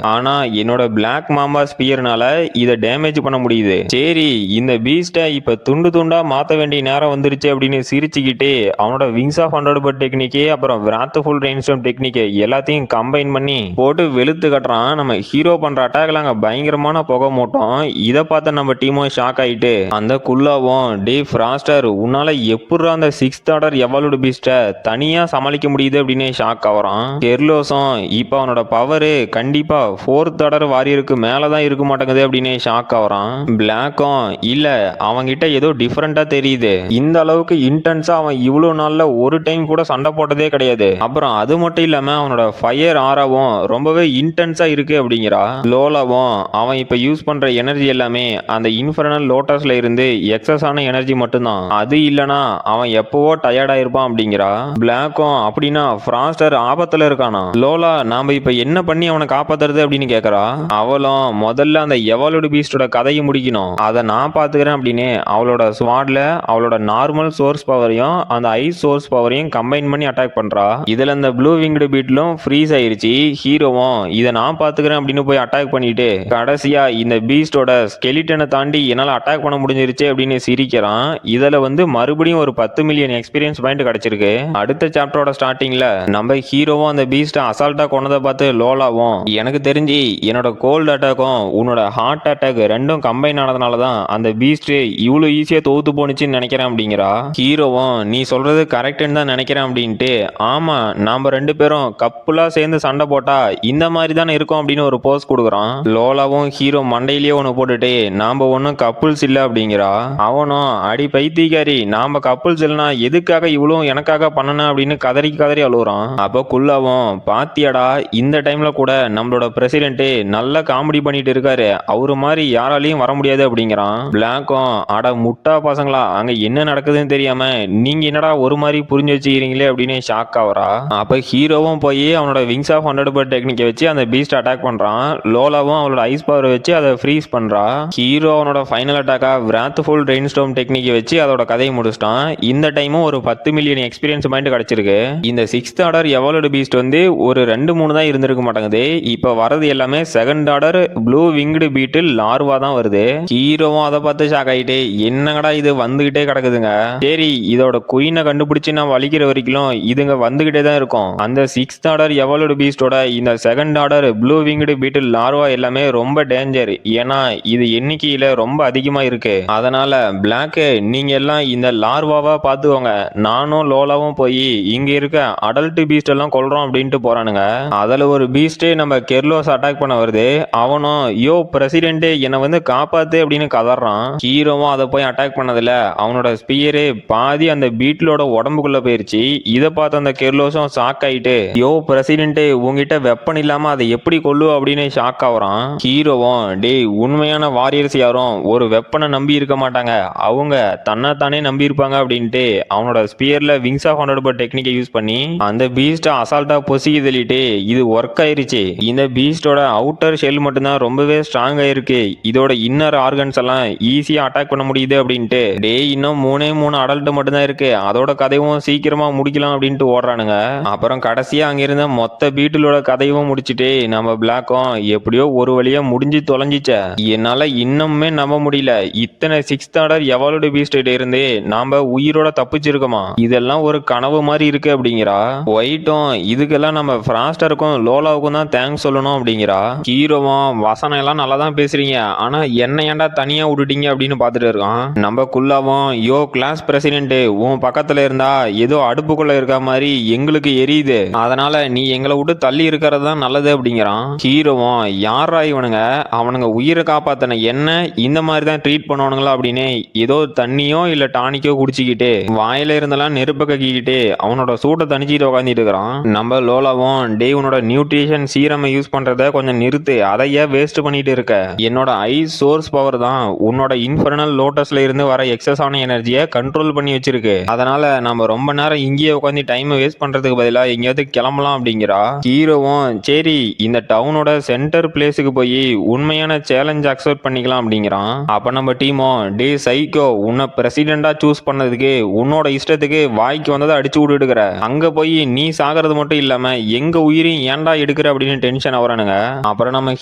ஆனா என்னோட பிளாக் மாம்பா ஸ்பியர்னால இதை டேமேஜ் பண்ண முடியுது, சரி இந்த பீஸ்டை இப்ப துண்டு துண்டா மாத்த வேண்டிய நேரம் வந்துருச்சு அப்படின்னு சிரிச்சுக்கிட்டு அவனோட விங்ஸ் ஆஃப் 100 டெக்னிக்கே அப்புறம் விராத்ஃபுல் ரெயின்ஸ்டார்ம் டெக்னிக்கே எல்லாத்தையும் கம்பைன் பண்ணி போட்டு வெளுத்து கட்டுறான். நம்ம ஹீரோ பண்ற அட்டாக்ல அங்க பயங்கரமான புகை மூட்டம், இதை பார்த்த நம்ம டீமும் ஷாக் ஆயிட்டு அந்த குல்லாவும் டே ஃப்ராஸ்டர் உன்னால எப்படா அந்த 6th ஆர்டர் எவால்வ்டு பீஸ்டை தனியா சமாளிக்க முடியுது அப்படின்னு ஷாக் ஆகிறான். கெர்லோஸும் இப்ப அவனோட பவர் கண்டிப்பா 4th ஆர்டர் வாரியருக்கு மேலதான் இருக்க மாட்டேங்குது அப்படின்னு ஷாக் ஆகிறான். பிளாக்கும் இல்ல அவன்கிட்ட ஏதோ டிஃபரெண்டா தெரியுது, இந்த அளவுக்கு இன்டென்ஸா அவன் இவ்வளவு நாள்ல ஒரு டைம் கூட சண்டை போட்டதே கிடையாது, அப்புறம் அது மட்டும் இல்லாம அவனோட ஃபயர் ஆராவும் ரொம்பவே இன்டென்ஸா இருக்கு அப்படிங்கிறா. லோலாவும் அவன் இப்ப யூஸ் பண்ற எனர்ஜி எல்லாமே அந்த இன்ஃபர்னல் லோட்டஸ்ல இருந்து எக்ஸஸ் ஆன எனர்ஜி மட்டும்தான், அது இல்லனா அவன் எப்பவோ டயர்டா இருப்பான் அப்படிங்கிறா. பிளாக்கும் அப்படின்னா ஃப்ராஸ்டர் ஆபத்துல இருக்கானா, லோலா நாம இப்ப என்ன பண்ணி அவனை காப்பாத்துறது அப்படின்னு கேக்குறா. அவளும் முதல்ல அந்த எவால்வ்டு பீஸ்டோட கதையை முடிக்கணும், அதை நான் பாத்துக்கிறேன் அப்படின்னு அவளோட ஸ்வாட்ல அவளோட நார்மல் சோர்ஸ் பவரையும் அந்த ஐஸ் சோர்ஸ் பவரையும் கம்பைன் பண்ணி அட்டாக் பண்றா. இதுல இந்த ப்ளூ விங்டு பீட்லும் ஃப்ரீஸ் ஆயிருச்சு. ஹீரோவும் இதை நான் பாத்துக்கிறேன் அப்படின்னு போய் அட்டாக் பண்ணிட்டு கடைசியா இந்த பீஸ்டோட ஸ்கெலிட்டனை தாண்டி என்னால அட்டாக் பண்ண முடிஞ்சிருச்சு அப்படின்னு சிரிக்கிறான். இதுல வந்து மறுபடியும் ஒரு 10 மில்லியன் எக்ஸ்பீரியன்ஸ் பாயிண்ட் கிடைச்சிருக்கு. அடுத்த சாப்டரோட ஸ்டார்டிங்ல நம்ம ஹீரோவும் அந்த பீஸ்ட அசால்ட்டா கொண்டதை பார்த்து லோலாவும் எனக்கு தெரிஞ்சு என்னோட கோல்டு அட்டாக்கும் உன்னோட ஹார்ட் அட்டாக் ரெண்டும் கம்பைன் ஆனதுனால தான் அந்த பீஸ்ட் இவ்வளவு ஈஸியா தோத்து போனுச்சுன்னு நினைக்கிறேன் அப்படிங்கிறா. ஹீரோவும் நீ சொல்றது கரெக்ட்னு தான் நினைக்கிறேன் அப்படின்ட்டு ஆமா நாம ரெண்டு பேரும் கப்புலா சேர்ந்து சண்டை போட்டா இந்த மாதிரி தானே இருக்கும் அப்படின்னு ஒரு போஸ் கொடுக்குறான். லோலாவும் ஹீரோ மண்டையிலேயே ஒன்று போட்டுட்டு நாம ஒன்றும் கப்புள்ஸ் இல்லை அப்படிங்கிறா. அவனும் அடி பைத்தியக்காரி நாம கப்புள்ஸ் இல்லைனா எதுக்கு எதுக்காக இவ்வளவு எனக்காக பண்ணன அப்படின்னு கதறி கதறி அழுகுறான். அப்போ குல்லாவும் பாத்தியாடா இந்த டைம்ல கூட நம்மளோட பிரசிடென்ட் நல்ல காமெடி பண்ணிட்டு இருக்காரு, அவரு மாதிரி யாராலையும் வர முடியாது அப்படிங்கிறான். பிளாக்கும் அட முட்டா பசங்களா, அங்க என்ன நடக்குதுன்னு தெரியாம நீங்க என்னடா ஒரு மாதிரி புரிஞ்சு வச்சுக்கிறீங்களே அப்படின்னு ஷாக் ஆவறா. அப்ப ஹீரோவும் போய் அவனோட விங்ஸ் ஆஃப் 100 டெக்னிக்கை வச்சு அந்த பீஸ்ட் அட்டாக் பண்றான். லோலாவும் அவளோட ஐஸ் பவர் வச்சு அதை ஃப்ரீஸ் பண்றா. ஹீரோ அவனோட ஃபைனல் அட்டாக்கா விராத்ஃபுல் ரெயின் ஸ்டார்ம் டெக்னிக்கை வச்சு அதோட கதையை முடிச்சிட்டான். இந்த டைமும் ஒரு 10 மில்லியன் எக்ஸ்பீரியன்ஸ் பாயிண்ட் கிடைச்சிருக்கு. இந்த 6th ஆர்டர் எவலோட பீஸ்ட் வந்து ஒரு 2-3 தான் இருந்திருக்க மாட்டேங்குது. இப்ப வரது எல்லாமே 2nd ஆர்டர் ப்ளூ விங்டு பீட்டில் லார்வா தான் வருது. ஹீரோவும் அதை பார்த்து ஷாக் ஆயிட்டு என்னங்கடா இது வந்துகிட்டே கிடக்குதுங்க, சரி இதோட குயினை கண்டுபிடிச்சு நான் வலிக்கிற வரைக்கும் இதுங்க வந்துகிட்டே தான் இருக்கும். அந்த 6th ஆர்டர் எவலோட பீஸ்டோட இந்த 2nd ஆர்டர் ப்ளூ விங்டு பீட்டில் லார்வா எல்லாமே ரொம்ப டேஞ்சர். ஏன்னா இது எண்ணிக்கையில ரொம்ப அதிகமா இருக்கு. அதனால பிளாக் நீங்க எல்லாம் இந்த லார்வாவா பாத்துக்கோங்க, நானும் லோலாவும் போய் இங்க இருக்க அடல்ட் பீஸ்ட் எல்லாம் கொல்றோம் அப்படின்ட்டு போறானுங்க. அதுல ஒரு பீஸ்ட் நம்ம கெர்லோஸ் அட்டாக் பண்ண வருது. அவனும் யோ பிரசிடென்ட் என்னை வந்து காப்பாத்து அப்படின்னு கதறான். ஹீரோவும் அதை போய் அட்டாக் பண்ணதுல அவனோட ஸ்பியரு பாதி அந்த பீட்டிலோட உடம்புக்குள்ள போயிருச்சு. இதை பார்த்து அந்த கெர்லோஸும் ஷாக் ஆயிட்டு யோ பிரசிடென்ட் உங்ககிட்ட வெப்பன் இல்லாம அதை எப்படி கொல்லு அப்படின்னு ஷாக் ஆகுறான். ஹீரோவும் டேய் உண்மையான வாரியர்ஸ் யாரும் ஒரு வெப்பனை நம்பி இருக்க மாட்டாங்க, அவங்க தன்னைத்தானே நம்பி இருப்பாங்க அப்படின்ட்டு அவனோட ஸ்பியர்ல விங்ஸ் ஆஃப் 100 டெக்னிக்கை யூஸ் பண்ணி அந்த பீஸ்ட அசால்ட்டா பொசிக்கி தள்ளிட்டு இது ஒர்க் ஆயிருச்சு. இந்த பீஸ்டோட அவுட்டர் ஷெல் மட்டும்தான் ரொம்பவே ஸ்ட்ராங் ஆயிருக்கு, இதோட இன்னர் ஆர்கன்ஸ் எல்லாம் ஈஸியா அட்டாக் பண்ண முடியுது அப்படின்ட்டு டேய் இன்னும் 3 அடல்ட் மட்டும்தான் இருக்கு, அதோட கதையும் சீக்கிரமா முடிக்கலாம் அப்படின்ட்டு ஓடுறானுங்க. அப்புறம் கடைசியா அங்கிருந்த மொத்த பீட்டிலோட கதையும் முடிச்சுட்டு நம்ம பிளாக்கும் எப்படியோ ஒரு வழியா முடிஞ்சு தொலைஞ்சிச்ச, என்னால இன்னுமே நம்ப முடியல இத்தனை 6th ஆர்டர் எவலோட பீஸ்ட் இருந்து நாம உயிரோட தப்பிச்சிருக்கோமா, இதெல்லாம் ஒரு கனவு மாதிரி இருக்கு அப்படிங்கிறா. ஒயிட்டும் இதுக்கெல்லாம் நம்ம ஃப்ராஸ்டருக்கும் லோலாவுக்கும் தான் தேங்க்ஸ் சொல்லணும் அப்படிங்கிறா. ஹீரோவும் வசனம் எல்லாம் நல்லா தான் பேசுறீங்க, ஆனா என்ன ஏன்டா தனியா விட்டுட்டீங்க அப்படின்னு பாத்துட்டு இருக்கான். நம்ம குல்லாவும் யோ கிளாஸ் பிரசிடென்ட் உன் பக்கத்துல இருந்தா ஏதோ அடுப்புக்குள்ள இருக்க மாதிரி எங்களுக்கு எரியுது, அதனால நீ எங்களை விட்டு தள்ளி இருக்கிறது தான் நல்லது அப்படிங்கிறான். ஹீரோவும் யாரா இவனுங்க, அவனுங்க உயிரை காப்பாத்தன என்ன இந்த மாதிரி தான் ட்ரீட் பண்ணுவானுங்களா அப்படின்னு ஏதோ தண்ணியோ இல்ல டானிக்கோ குடிச்சுக்கிட்டு வாயில இருந்தெல்லாம் நெருப்ப கக்கிக்கிட்டு அவனோட சூட்டை தணிச்சிட்டு உட்காந்துட்டு இருக்கிறான். நம்ம லோலாவும் டே உன்னோட நியூட்ரிஷன் சீரம் யூஸ் பண்றத கொஞ்சம் நிறுத்து, அதையே வேஸ்ட் பண்ணிட்டு இருக்க, என்னோட ஐஸ் சோர்ஸ் பவர் தான் உன்னோட இன்ஃபர்னல் லோட்டஸ்ல இருந்து வர எக்ஸஸ் ஆன எனர்ஜியை கண்ட்ரோல் பண்ணி வச்சிருக்கு, அதனால நம்ம ரொம்ப நேரம் இங்கேயே உட்காந்து டைம் வேஸ்ட் பண்றதுக்கு பதிலா எங்கேயாவது கிளம்பலாம் அப்படிங்கிறா. ஹீரோவும் சரி இந்த டவுனோட சென்டர் பிளேஸுக்கு போய் உண்மையான சேலஞ்ச் அக்செப்ட் பண்ணிக்கலாம் அப்படிங்கிறான். அப்ப நம்ம டீமும் டே சைக்கோ உன்னை பிரசிடென்டா சூஸ் பண்ணதுக்கு உன்னோட இஷ்டத்துக்கு வாய்க்கு வந்ததை அடிச்சு விட்டுடுக்கிற, அங்க போய் நீ சாகிறது மட்டும் இல்லாம எங்க உயிரையும் ஏன்டா எடுக்கிற அப்படின்னு டென்ஷன் ஆகுறானுங்க. அப்புறம் நம்ம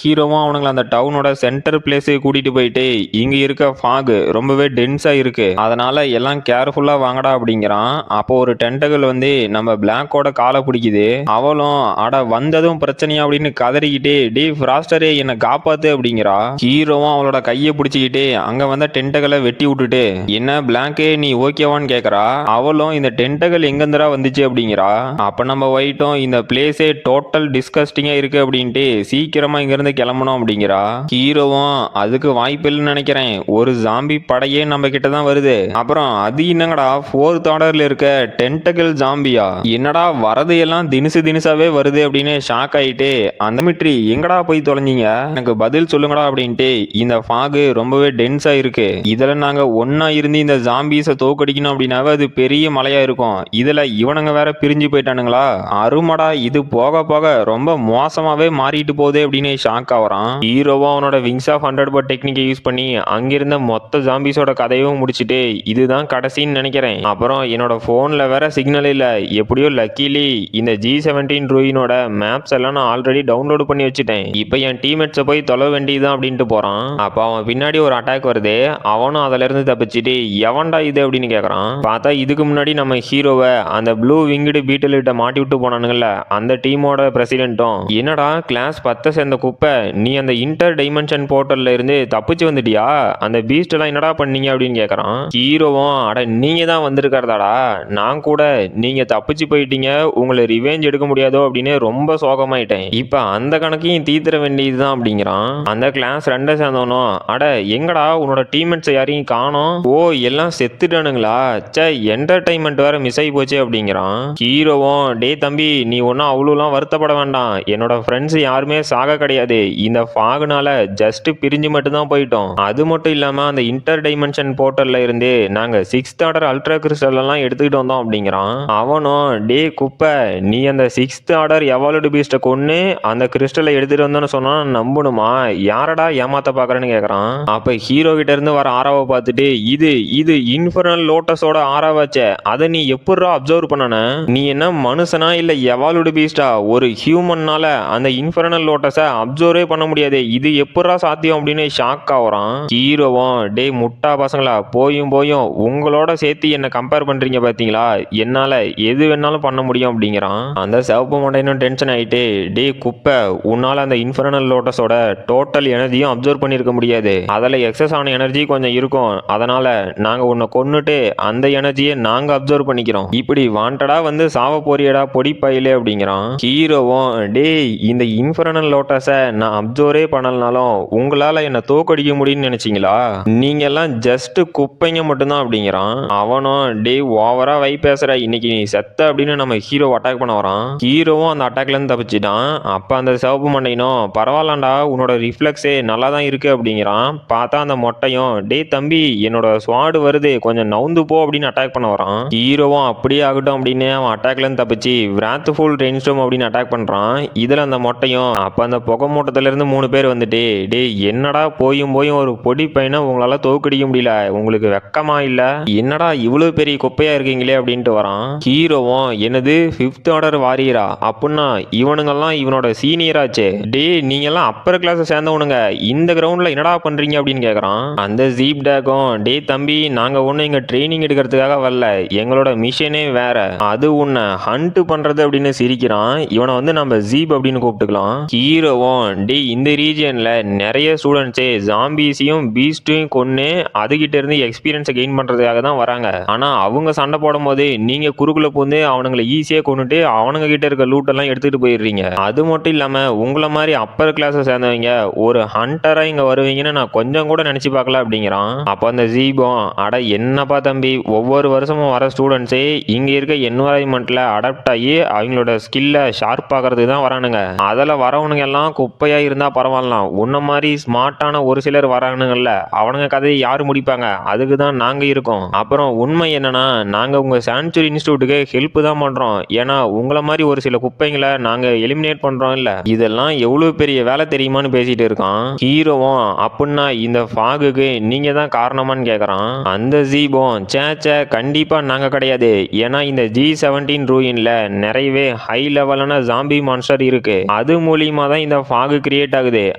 ஹீரோவும் அவனுங்களை அந்த டவுனோட சென்டர் பிளேஸுக்கு கூட்டிட்டு போயிட்டு இங்க இருக்க ஃபாக் ரொம்பவே டென்ஸா இருக்கு, அதனால எல்லாம் கேர்ஃபுல்லா வாங்கடா அப்படிங்கிறான். அப்போ ஒரு டென்டகல் வந்து நம்ம பிளாக்கோட காலை பிடிக்குது. அவளும் அட வந்ததும் பிரச்சனையா அப்படின்னு கதறிக்கிட்டு டே ஃப்ராஸ்டரே என்னை காப்பாத்து அப்படிங்கிறா. ஹீரோவும் அவளோட கையை பிடிச்சிக்கிட்டு அங்க வந்த டென்டகலை வெட்டி விட்டுட்டு என்ன பிளாக்கே நீ ஓகேவான்னு கேக்குறா. அவளும் இந்த டென்டகல் எங்கந்திரா வந்துச்சு அப்படிங்கிறா. அப்ப நம்ம ஒயிட்டும் இந்த பிளேஸே டோட்டல் டிஸ்கஸ்டிங்கா இருக்கு அப்படின்ட்டு சீக்கிரமா இங்க இருந்து கிளம்பணும் அப்படிங்கிறா. ஹீரோவும் அதுக்கு வாய்ப்பு இல்லைன்னு நினைக்கிறேன், ஒரு ஜாம்பி படையே நம்ம கிட்ட தான் வருது, அப்புறம் அது என்னங்கடா 4th ஆர்டர்ல இருக்க டென்டகல் ஜாம்பியா, என்னடா வரது எல்லாம் தினுசாவே வருது அப்படின்னு ஷாக் ஆயிட்டு அந்த மிட்ரி எங்கடா போய் தொலைஞ்சீங்க எனக்கு பதில் சொல்லுங்கடா அப்படின்ட்டு இந்த ஃபாகு ரொம்பவே டென்ஸா இருக்கு, இதுல நாங்க ஒன்னா இருந்து இந்த ஜாம்பிஸை தோக்கடிக்கணும் அப்படின்னாவே அது பெரிய மலையா இருக்கும், இதுல இவனுங்க வேற பிரிஞ்சு போயிட்டானுங்களா, அருமடா இது போக போக ரொம்ப மோசமாவே மாறிட்டு போகுது அப்படின்னு ஷாக் ஆகுறான். ஹீரோவா அவனோட விங்ஸ் ஆஃப் 100 டெக்னிக்கை யூஸ் பண்ணி அங்கிருந்த மொத்த ஜாம்பிஸோட கதையும் முடிச்சுட்டு இதுதான் கடைசின்னு நினைக்கிறேன், அப்புறம் என்னோட போன்ல வேற சிக்னல் இல்ல, எப்படியோ லக்கிலி இந்த G17 ரூயினோட மேப்ஸ் எல்லாம் நான் ஆல்ரெடி டவுன்லோட் பண்ணி வச்சுட்டேன், இப்போ என் டீம்மேட்ஸை போய் தொலை வேண்டியதுதான் அப்படின்ட்டு போறான். அப்ப அவன் பின்னாடி ஒரு அட்டாக் வருது, அவனும் அதுல இருந்து தப்பிச்சுட்டு எவன்டா இது அப்படின்னு கேக்குறான். பார்த்தா இதுக்கு முன்னாடி நம்ம ஹீரோவை அந்த ப்ளூ விங்டு பீட்டில் கிட்ட மாட்டி விட்டு போனானுங்கல்ல அந்த டீமோட பிரசிடென்ட்டும் என்னடா கிளாஸ் 10 சேர்ந்த குப்பை நீ அந்த இன்டர் டைமென்ஷன் போர்ட்டல்ல இருந்து தப்பிச்சு வந்துட்டியா, அந்த பீஸ்ட் எல்லாம் என்னடா பண்ணீங்க அப்படின்னு கேக்குறான். ஹீரோவும் அட நீங்க தான் வந்திருக்கிறதாடா, நான் கூட நீங்க தப்பிச்சு போயிட்டீங்க உங்களை ரிவெஞ்ச் எடுக்க முடியாதோ அப்படின்னு ரொம்ப சோகமாயிட்டேன், இப்ப அந்த கணக்கையும் தீர்த்திர வேண்டியதுதான் அப்படிங்கிறான். அந்த கிளாஸ் 2 சேர்ந்தவனும் அட எங்கடா உன்னோட டீம்மேட்ஸ் யாரையும் காணோம், ஓ எல்லாம் செத்துட்டானுங்களா, சே என்டர்டைன்மெண்ட் வேற மிஸ் ஆகி போச்சு அப்படிங்கிறான். ஹீரோவும் டே தம்பி நீ ஒன்றும் அவ்வளோலாம் வருத்தப்பட வேண்டாம், என்னோட ஃப்ரெண்ட்ஸ் யாருமே சாக கிடையாது, இந்த ஃபாகுனால ஜஸ்ட் பிரிஞ்சு மட்டும்தான் போயிட்டோம். அது மட்டும் இல்லாம அந்த இன்டர் டைமென்ஷன் போர்ட்டல்ல இருந்து நாங்க 6th ஆர்டர் அல்ட்ரா கிறிஸ்டல் எல்லாம் எடுத்துக்கிட்டு வந்தோம் அப்படிங்கிறான். அவனும் டே குப்பை நீ அந்த 6th ஆர்டர் எவால்வ்டு பீஸ்ட கொன்னு அந்த கிறிஸ்டலை எடுத்துட்டு வந்தோன்னு சொன்னா நம்பணுமா, யாரடா ஏமாத்த பாக்குறேன்னு கேக்குறான். அப்ப ஹீரோ கிட்ட இருந்து வர ஆராவை பார்த்துட்டு இது இது இன்ஃபர்னல் லோட்டஸோட ஆராவாச்சே, அதை நீ எப்படிடா அப்சர்வ் பண்ணன, நீ என்ன மனுஷனா இல்ல எவால்வ்டு பீஸ்டா, ஒரு ஹியூமன்னால அந்த இன்ஃபர்னல் லோட்டஸை அப்சர்வே பண்ண முடியாது, இது எப்படா சாத்தியம் அப்படின்னு ஷாக் ஆகுறான். ஹீரோவும் டே முட்டா பசங்களா போயும் போயும் உங்களோட சேர்த்து என்ன கம்பேர் பண்றீங்க பாத்தீங்களா, என்னால எது வேணாலும் பண்ண முடியும் அப்படிங்கிறான். அந்த சிவப்பு மண்டையனும் டென்ஷன் ஆயிட்டு டே குப்பை உன்னால அந்த இன்ஃபர்னல் லோட்டஸோட டோட்டல் எனர்ஜியும் அப்சர்வ் பண்ணிருக்க முடியாது, அதில் எக்ஸஸ் ஆன எனர்ஜி கொஞ்சம் இருக்கும், அதனால நாங்க உன்னை கொன்னுட்டு அந்த எனர்ஜியை நாங்க அப்சர்வ் பண்ணிக்கிறோம், இப்படி வாண்டடா வந்து சாவ போறியடா பொடி பையிலே அப்படிங்கிறான். ஹீரோவும் டே இந்த இன்ஃபர்னல் லோட்டஸை நான் அப்சர்வே பண்ணலனாலும் உங்களால என்ன தோக்கடிக்க முடியும்னு நினைச்சீங்களா, நீங்க எல்லாம் ஜஸ்ட் குப்பைங்க மட்டும்தான் அப்படிங்கிறான். அவனும் டே ஓவரா வை பேசுற, இன்னைக்கு நீ செத்த அப்படின்னு நம்ம ஹீரோ அட்டாக் பண்ண வரான். ஹீரோவும் அந்த அட்டாக்ல இருந்து தப்பிச்சிட்டான். அப்ப அந்த சிவப்பு மண்டையனும் பரவாயில்லண்டா உன்னோட ரிஃப்ளெக்ஸே நல்லா தான் இருக்கு அப்படிங்கிறான். பார்த்தா அந்த மொட்டையும் டே தம்பி என்னோட ஸ்வாடு வருது கொஞ்சம் நவுந்து போ அப்படின்னு அட்டாக் பண்ண வரான். ஹீரோவும் அப்படியே ஆகட்டும் அப்படின்னு அவன் அட்டாக்ல இருந்து தப்பிச்சு விராத்ஃபுல் ரெயின்ஸ்டார்ம் அப்படின்னு அட்டாக் பண்றான். இதுல அந்த மொட்டையும் அப்ப அந்த புகை மூட்டத்துல இருந்து 3 பேர் வந்துட்டு டே என்னடா போயும் போயும் ஒரு பொடி பையனை உங்களால தோக்கடிக்க முடியல, உங்களுக்கு வெக்கமா இல்ல, என்னடா இவ்வளவு பெரிய குப்பையா இருக்கீங்களே அப்படின்ட்டு வரான். ஹீரோவும் என்னது 5th ஆர்டர் வாரியரா, அப்படின்னா இவனுங்கெல்லாம் இவனோட சீனியராச்சே, டே நீங்க எல்லாம் அப்பர் கிளாஸ் சேர்ந்தவனுங்க இந்த கிரவுண்ட்ல என்னடா பண்றீங்க அப்படின்னு கேக்குறான். அந்த ஜீப் டேக்கும் டே தம்பி நாங்க ஒண்ணு இங்க ட்ரைனிங் எடுக்கிறதுக்காக வரல, எங்களோட மிஷனே வேற, அது உன்னை ஹண்ட் பண்றது அப்படின்னு சிரிக்கிறான். இவனை வந்து நம்ம ஜீப் அப்படின்னு கூப்பிட்டுக்கலாம். ஹீரோவும் டே இந்த ரீஜியன்ல நிறைய ஸ்டூடெண்ட்ஸே ஜாம்பிஸையும் பீஸ்டையும் கொன்னு அதுகிட்ட இருந்து எக்ஸ்பீரியன்ஸை கெயின் பண்றதுக்காக தான் வராங்க, ஆனா அவங்க சண்டை போடும் போது நீங்க குறுக்குள்ள போந்து அவனுங்களை ஈஸியா கொண்டுட்டு அவனுங்க கிட்ட இருக்க லூட் எல்லாம் எடுத்துட்டு போயிடுறீங்க, அது மட்டும் இல்லாம உங்களை மாதிரி அப்பர் கிளாஸ் சேர்ந்தவங்க ஒரு ஹண்டரா இங்க வருவீங்கன்னு நான் கொஞ்சம் கூட நினைச்சு பார்க்கல அப்படிங்கிறான். அப்ப அந்த ஜீபம் அட என்னப்பா தம்பி ஒவ்வொரு வருஷமும் வர ஸ்டூடெண்ட்ஸே இங்க இருக்க என்வரான்மெண்ட்ல அடாப்ட் ஆகி அவங்களோட ஸ்கில்ல ஷார்ப் ஆகிறதுக்கு தான் வரானுங்க, அதில் வரவனுங்க எல்லாம் குப்பையா இருந்தா பரவாயில்லாம், உன்ன மாதிரி ஸ்மார்ட்டான ஒரு சிலர் வரானுங்கல்ல அவனுங்க கதையை யாரு முடிப்பாங்க, அதுக்கு தான் நாங்க இருக்கோம். அப்புறம் உண்மை என்னன்னா நாங்க உங்க சான்ச்சுரி இன்ஸ்டியூட்டுக்கு ஹெல்ப் தான் பண்றோம், ஏன்னா உங்களை மாதிரி ஒரு சில குப்பைங்களை நாங்க எலிமினேட் பண்றோம் இல்ல, இதெல்லாம் எவ்வளவு பெரிய வேலை தெரியுமான்னு பேசிட்டு இருக்கான். ஹீரோவும் அப்படின்னா இந்த ஃபாகுக்கு நீங்க தான் காரணமான்னு கேக்குறான். அந்த ஜீபம் சேச்சே கண்டிப்பா நாங்க கிடையாது, ஏன்னா இந்த G17 ரூயின்ல நிறையவே ஹை லெவலான ஜாம்பி மான்ஸ்டர் இருக்கு, அது மூலியமா தான் இந்த ஃபாகு கிரியேட் ஆகுது,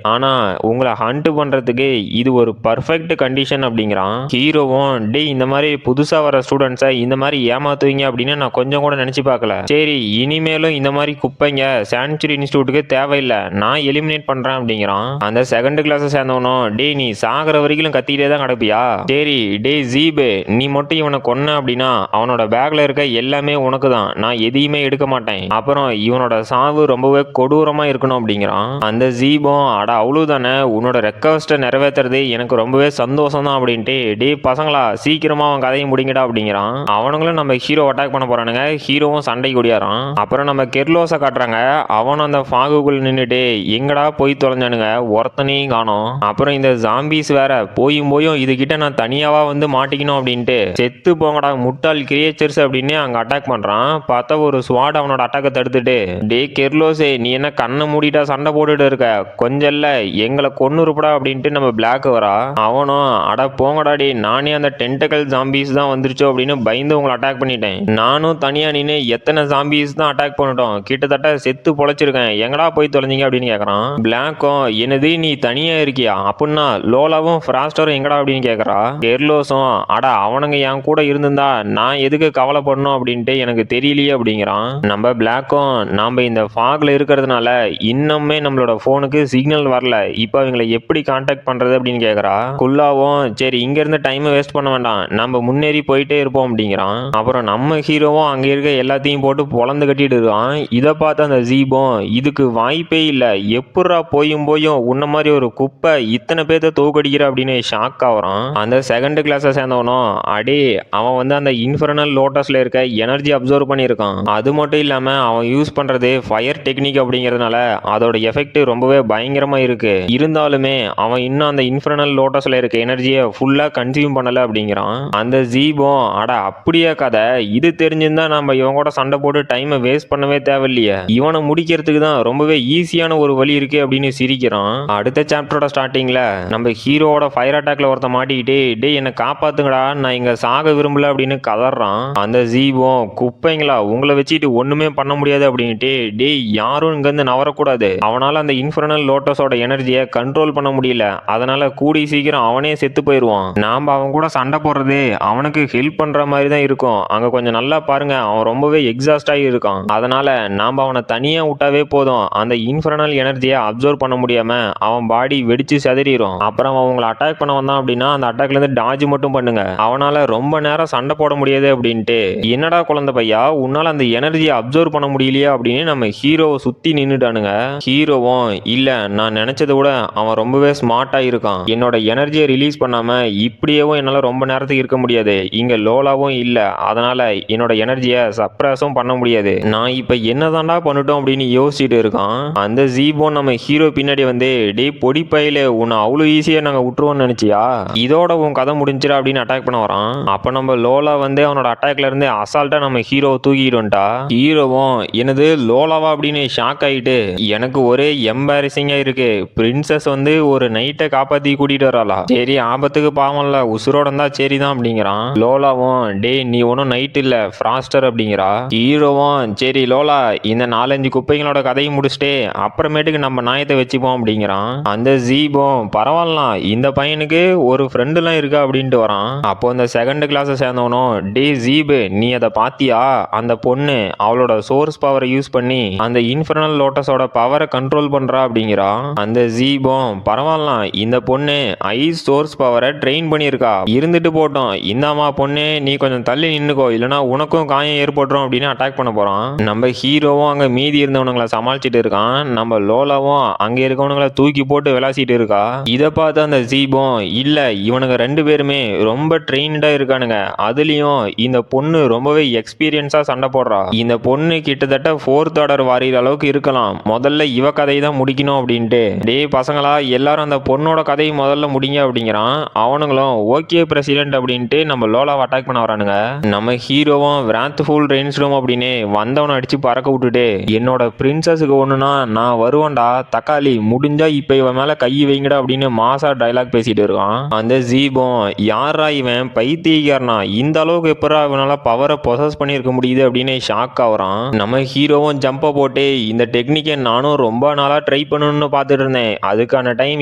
ஆனா உங்களை ஹண்ட் பண்றதுக்கு இது ஒரு பர்ஃபெக்ட் கண்டிஷன் அப்படிங்கிறான். ஹீரோவும் டே இந்த மாதிரி புதுசா வர ஸ்டூடெண்ட்ஸை இந்த மாதிரி ஏமாத்துவீங்க அப்படின்னு நான் கொஞ்சம் கூட நினைச்சு பார்க்கல, சரி இனிமேலும் இந்த மாதிரி குப்பைங்க சான்ச்சுரி இன்ஸ்டியூட்டுக்கு தேவையில்லை, நான் எலிமினேட் பண்றேன் அப்படிங்கிறான். அந்த 2nd கிளாஸ் சேர்ந்தவனும் டே நீ சாகிற வரைக்கும் கத்திட்டே தான் கிடப்பியா, சரி டே ஜீபு நீ மட்டும் இவனை கொன்ன அப்படின்னா அவனோட பேக்ல இருக்க எல்லாமே உனக்கு தான், நான் எதையுமே எடுக்க மாட்டேன், அப்புறம் இவனோட சாவு ரொம்பவே கொடூரமா இருக்கணும் அப்படிங்கிறான். அந்த ஜீபம் அட அவ்வளவுதானே உன்னோட ரெக்வஸ்ட்டை நிறைவேற்றுறது எனக்கு ரொம்பவே சந்தோஷம் தான் அப்படின்ட்டு டே பசங்களா சீக்கிரமா அவன் கதையை முடிங்கடா அப்படிங்கிறான். அவனுங்களும் நம்ம ஹீரோ அட்டாக் பண்ண போறானுங்க, ஹீரோவும் சண்டை கொடியாரான். அப்புறம் நம்ம கெர்லோஸை காட்டுறாங்க, அவனும் அந்த ஃபாகுக்குள்ள நின்றுட்டு எங்கடா போய் தொலைஞ்சானுங்க ஒருத்தனையும் காணோம். அப்புறம் இந்த ஜாம்பிஸ் வேற போயும் போயும் இது கிட்ட நான் தனியாவா வந்து மாட்டிக்கணும் அப்படின்ட்டு செத்து போங்கடா முட்டாள் கிரியேச்சர்ஸ் அப்படின்னு அங்க அட்டாக் பண்றான். பார்த்தா ஒரு ஸ்வாட் அவனோட அட்டாக்கை தடுத்துட்டு டே கெர்லோஸே நீ என்ன கண்ணை மூடிட்டா சண்டை போட்டுட்டு இருக்க, கொஞ்சம் இல்ல எங்களை கொன்னுருப்படா அப்படின்ட்டு நம்ம பிளாக் வரா. அவனும் அட போங்கடாடி நானே அந்த டென்டக்கல் ஜாம்பிஸ் தான் வந்துருச்சோ அப்படின்னு பயந்து உங்களை அட்டாக் பண்ணிட்டேன், நானும் தனியா நின்று எத்தனை ஜாம்பிஸ் தான் அட்டாக் பண்ணட்டும் கிட்டத்தட்ட செத்து பொழைச்சிருக்கேன், எங்கடா போய் தொலைஞ்சிங்க அப்படின்னு கேட்கறான். பிளாக்கும் என்னது நீ தனியா இருக்கியா, அப்படின்னா லோலாவும் ஃப்ராஸ்டரும் எங்கடா அப்படின்னு கேட்கறா. கெர்லோஸும் அட அவனுங்க என் கூட இருந்திருந்தா நான் எதுக்கு கவலைப்படணும் அப்படின்ட்டு எனக்கு தெரியலையே அப்படிங்கிறான். நம்ம பிளாக்கும் நாம இந்த ஃபாக்ல இருக்கிறதுனால இன்னுமே நம்மளோட போனுக்கு சிக்னல் வரல, இப்போ அவங்களை எப்படி கான்டாக்ட் பண்றது அப்படின்னு கேட்கறா. குல்லாவும் சரி இங்க இருந்து டைம் வேஸ்ட் பண்ண வேண்டாம் நம்ம முன்னேறி போயிட்டே இருப்போம் அப்படிங்கிறான். அப்புறம் நம்ம ஹீரோவும் அங்க இருக்க எல்லாத்தையும் போட்டு பொழந்து கட்டிட்டு இருக்கான். இதை பார்த்து அந்த ஜீபம் இதுக்கு வாய்ப்பே இல்லை, எப்படா போயும் போயும் உன்ன மாதிரி ஒரு குப்பை இத்தனை பேர்த்த தோக்கடிக்கிற அப்படின்னு ஷாக் ஆகுறான். அந்த 2nd கிளாஸை சேர்ந்தவனும் அடே அவன் வந்து அந்த இன்ஃபர்னல் லோட்டஸ்ல இருக்க எனர்ஜி அப்சர்வ் பண்ணியிருக்கான். அது மட்டும் இல்லாம அவன் யூஸ் பண்றது ஃபயர் டெக்னிக் அப்படிங்கறதுனால அதோட எஃபெக்ட் ரொம்பவே பயங்கரமா இருக்கு. இருந்தாலுமே அவன் இன்னும் அந்த இன்ஃபர்னல் லோட்டஸ்ல இருக்க எனர்ஜியை ஃபுல்லா கன்சியூம் பண்ணல அப்படிங்கிறான். அந்த ஜீபோ அட அப்படியே கதை, இது தெரிஞ்சிருந்தா நம்ம இவன் கூட சண்டை போட்டு டைமை வேஸ்ட் பண்ணவே தேவையில்லையே, இவனை முடிக்கிறதுக்கு தான் ரொம்பவே ஈஸியான ஒரு வழி இருக்கு அப்படின்னு சிரிக்கிறான். அடுத்த சாப்டரோட ஸ்டார்டிங்ல நம்ம ஹீரோவோட ஃபயர் அட்டாக்ல ஒருத்த மாட்டிக்கிட்டு டேய் என்னை காப்பாத்துங்கடா நான் இங்க சாக விரும்பல அப்படின்னு கதறான். அந்த ஜீபோ குப்பைங்களா உங்களை வச்சுட்டு ஒண்ணுமே பண்ண முடியாது அப்படின்ட்டு டேய் யாரும் இங்க இருந்து நவரக்கூடாது, அவனால அந்த இன்ஃபர்னல் லோட்டஸோட எனர்ஜியை கண்ட்ரோல் பண்ண முடியல, அதனால கூடி சீக்கிரம் அவனே செத்து போயிருவான், நாம அவன் கூட சண்டை போடுறது அவனுக்கு ஹெல்ப் பண்ற மாதிரி தான் இருக்கும், அங்க கொஞ்சம் நல்லா பாருங்க அவன் ரொம்பவே எக்ஸாஸ்ட் ஆகி இருக்கான், அதனால நாம அவனை தனியா விட்டாவே போதும், அந்த இன்ஃபர்னல் எனர்ஜியை அப்சர்வ் பண்ண முடியாம அவன் பாடி வெடிச்சு செதறிடும், அப்புறம் அவன் உங்களை அட்டாக் பண்ண வந்தான் அப்படின்னா அந்த அட்டாக்ல இருந்து டாஜ் மட்டும் பண்ணுங்க, அவனால ரொம்ப நேரம் சண்டை போட முடியாது அப்படின்ட்டு. என்னடா குழந்தை பையா உன்னால அந்த எனர்ஜியை அப்சர்வ் பண்ண முடியலையா அப்படின்னு நம்ம ஹீரோவை சுத்தி நின்னுட்டானுங்க. ஹீரோவும் இல்ல நான் நினைச்சதை விட அவன் ரொம்பவே ஸ்மார்ட்டா இருக்கான், என்னோட எனர்ஜியை ரிலீஸ் பண்ணாம இப்படியேவும் என்னால ரொம்ப நேரத்துக்கு இருக்க முடியாது, இங்க லோலாவும் இல்ல, அதனால என்னோட எனர்ஜியை சப்ரஸும் பண்ண முடியாது, நான் இப்ப என்னதான்டா பண்ணட்டும் அப்படின்னு யோசிச்சுட்டு இருக்கான். அந்த ஜீபோ நம்ம ஹீரோ பின்னாடி வந்து டே பொடி பையில உன்னை அவ்வளவு ஈஸியா நாங்க விட்டுருவோம்னு நினைச்சியா, இதோட உன் கதை முடிஞ்சிடா அப்படின்னு அட்டாக் பண்ண வரான். அப்ப நம்ம லோலா வந்து அவனோட அட்டாக்ல இருந்து அசால்ட்டா நம்ம ஹீரோவை தூக்கிட்டு வந்துட்டா. ஹீரோவும் எனது லோலாவா அப்படின்னு ஷாக் ஆயிட்டு எனக்கு ஒரே எம்பாரசிங்கா இருக்கு, பிரின்சஸ் வந்து ஒரு நைட்டை காப்பாத்தி கூட்டிட்டு வராளா, சரி ஆபத்துக்கு பாவம்ல உசுரோட இருந்தா சரிதான் அப்படிங்கிறான். லோலாவும் டே நீ ஒன்னும் நைட் இல்ல ஃப்ராஸ்டர் அப்படிங்கிறா. ஹீரோவும் சரி லோலா இந்த 4-5 குப்பைங்களோட கதையை முடிச்சுட்டு அப்புறமேட்டுக்கு நம்ம நாயத்தை வச்சுப்போம் அப்படிங்கிறான். அந்த ஜீபோ பரவாயில்லாம் இந்த பையனுக்கு ஒரு ஃப்ரெண்டுலாம் இருக்கா அப்படின்ட்டு வரான். அப்போ இந்த செகண்ட் கிளாஸ் சேர்ந்தவனும் டே ஜீபு நீ அதை பாத்தியா, அந்த பொண்ணு அவளோட சோர்ஸ் பவரை யூஸ் பண்ணி அந்த இன்ஃபர்னல் லோட்டஸோட பவரை கண்ட்ரோல் பண்றா அப்படிங்கிறான். அந்த ஜீபோ பரவாயில்லாம் இந்த பொண்ணு ஐஸ் சோர்ஸ் பவரை ட்ரெயின் பண்ணியிருக்கா, இருந்துட்டு போட்டோம் இந்தாமா பொண்ணு நீ கொஞ்சம் தள்ளி நின்னுக்கோ இல்லைன்னா உனக்கும் காயம் ஏற்பட்டுரும் அப்படின்னு அட்டாக் பண்ண போறான். நம்ம ஹீரோவும் அங்க மீதி இருந்தவனுங்களை சமாளிச்சுட்டு இருக்கான், நம்ம லோலாவும் அங்க இருக்கவனுங்களை தூக்கி போட்டு விளாசிட்டு இருக்கா. இதை பார்த்து அந்த ஜீபோ இல்ல இவனுங்க 2 பேருமே ரொம்ப ட்ரெயின்டா இருக்கானுங்க, அதுலயும் இந்த பொண்ணு ரொம்பவே எக்ஸ்பீரியன்ஸா சண்டை போடுறா, இந்த பொண்ணு கிட்டத்தட்ட 4th ஆர்டர் வாரியர் அளவுக்கு இருக்கலாம், முதல்ல இவ கதையை தான் முடிக்கணும் அப்படின்ட்டு டே பசங்களா எல்லாரும் அந்த பொண்ணோட கதையை முதல்ல முடிங்க அப்படிங்கிறான். அவனுங்களும் ஓகே பிரசிடென்ட் அப்படின்ட்டு நம்ம லோலாவை அட்டாக் பண்ண வரானுங்க. நம்ம ஹீரோவும் விராத்ஃபுல் ரெயின்ஸ்டோம் அப்படின்னு வந்தவனை அடிச்சு பறக்க விட்டுட்டு என்னோட பிரின்சஸுக்கு ஒண்ணுனா நான் வருவேன்டா தக்காளி முடிஞ்சா இப்ப இவன் மேல கை வைங்கடா அப்படின்னு மாசா டைலாக் பேசிட்டு இருக்கான். அந்த ஜீபோ யாரா இவன் பைத்தியக்காரனா, இந்த அளவுக்கு எப்பரா இவனால பவரை பொசஸ் பண்ணியிருக்க முடியுது அப்படின்னு ஷாக் ஆகுறான். நம்ம ஹீரோவும் ஜம்ப போட்டு இந்த டெக்னிக்கை நானும் ரொம்ப நாளா ட்ரை பண்ணணும்னு பார்த்துட்டு இருந்தேன், அதுக்கான டைம்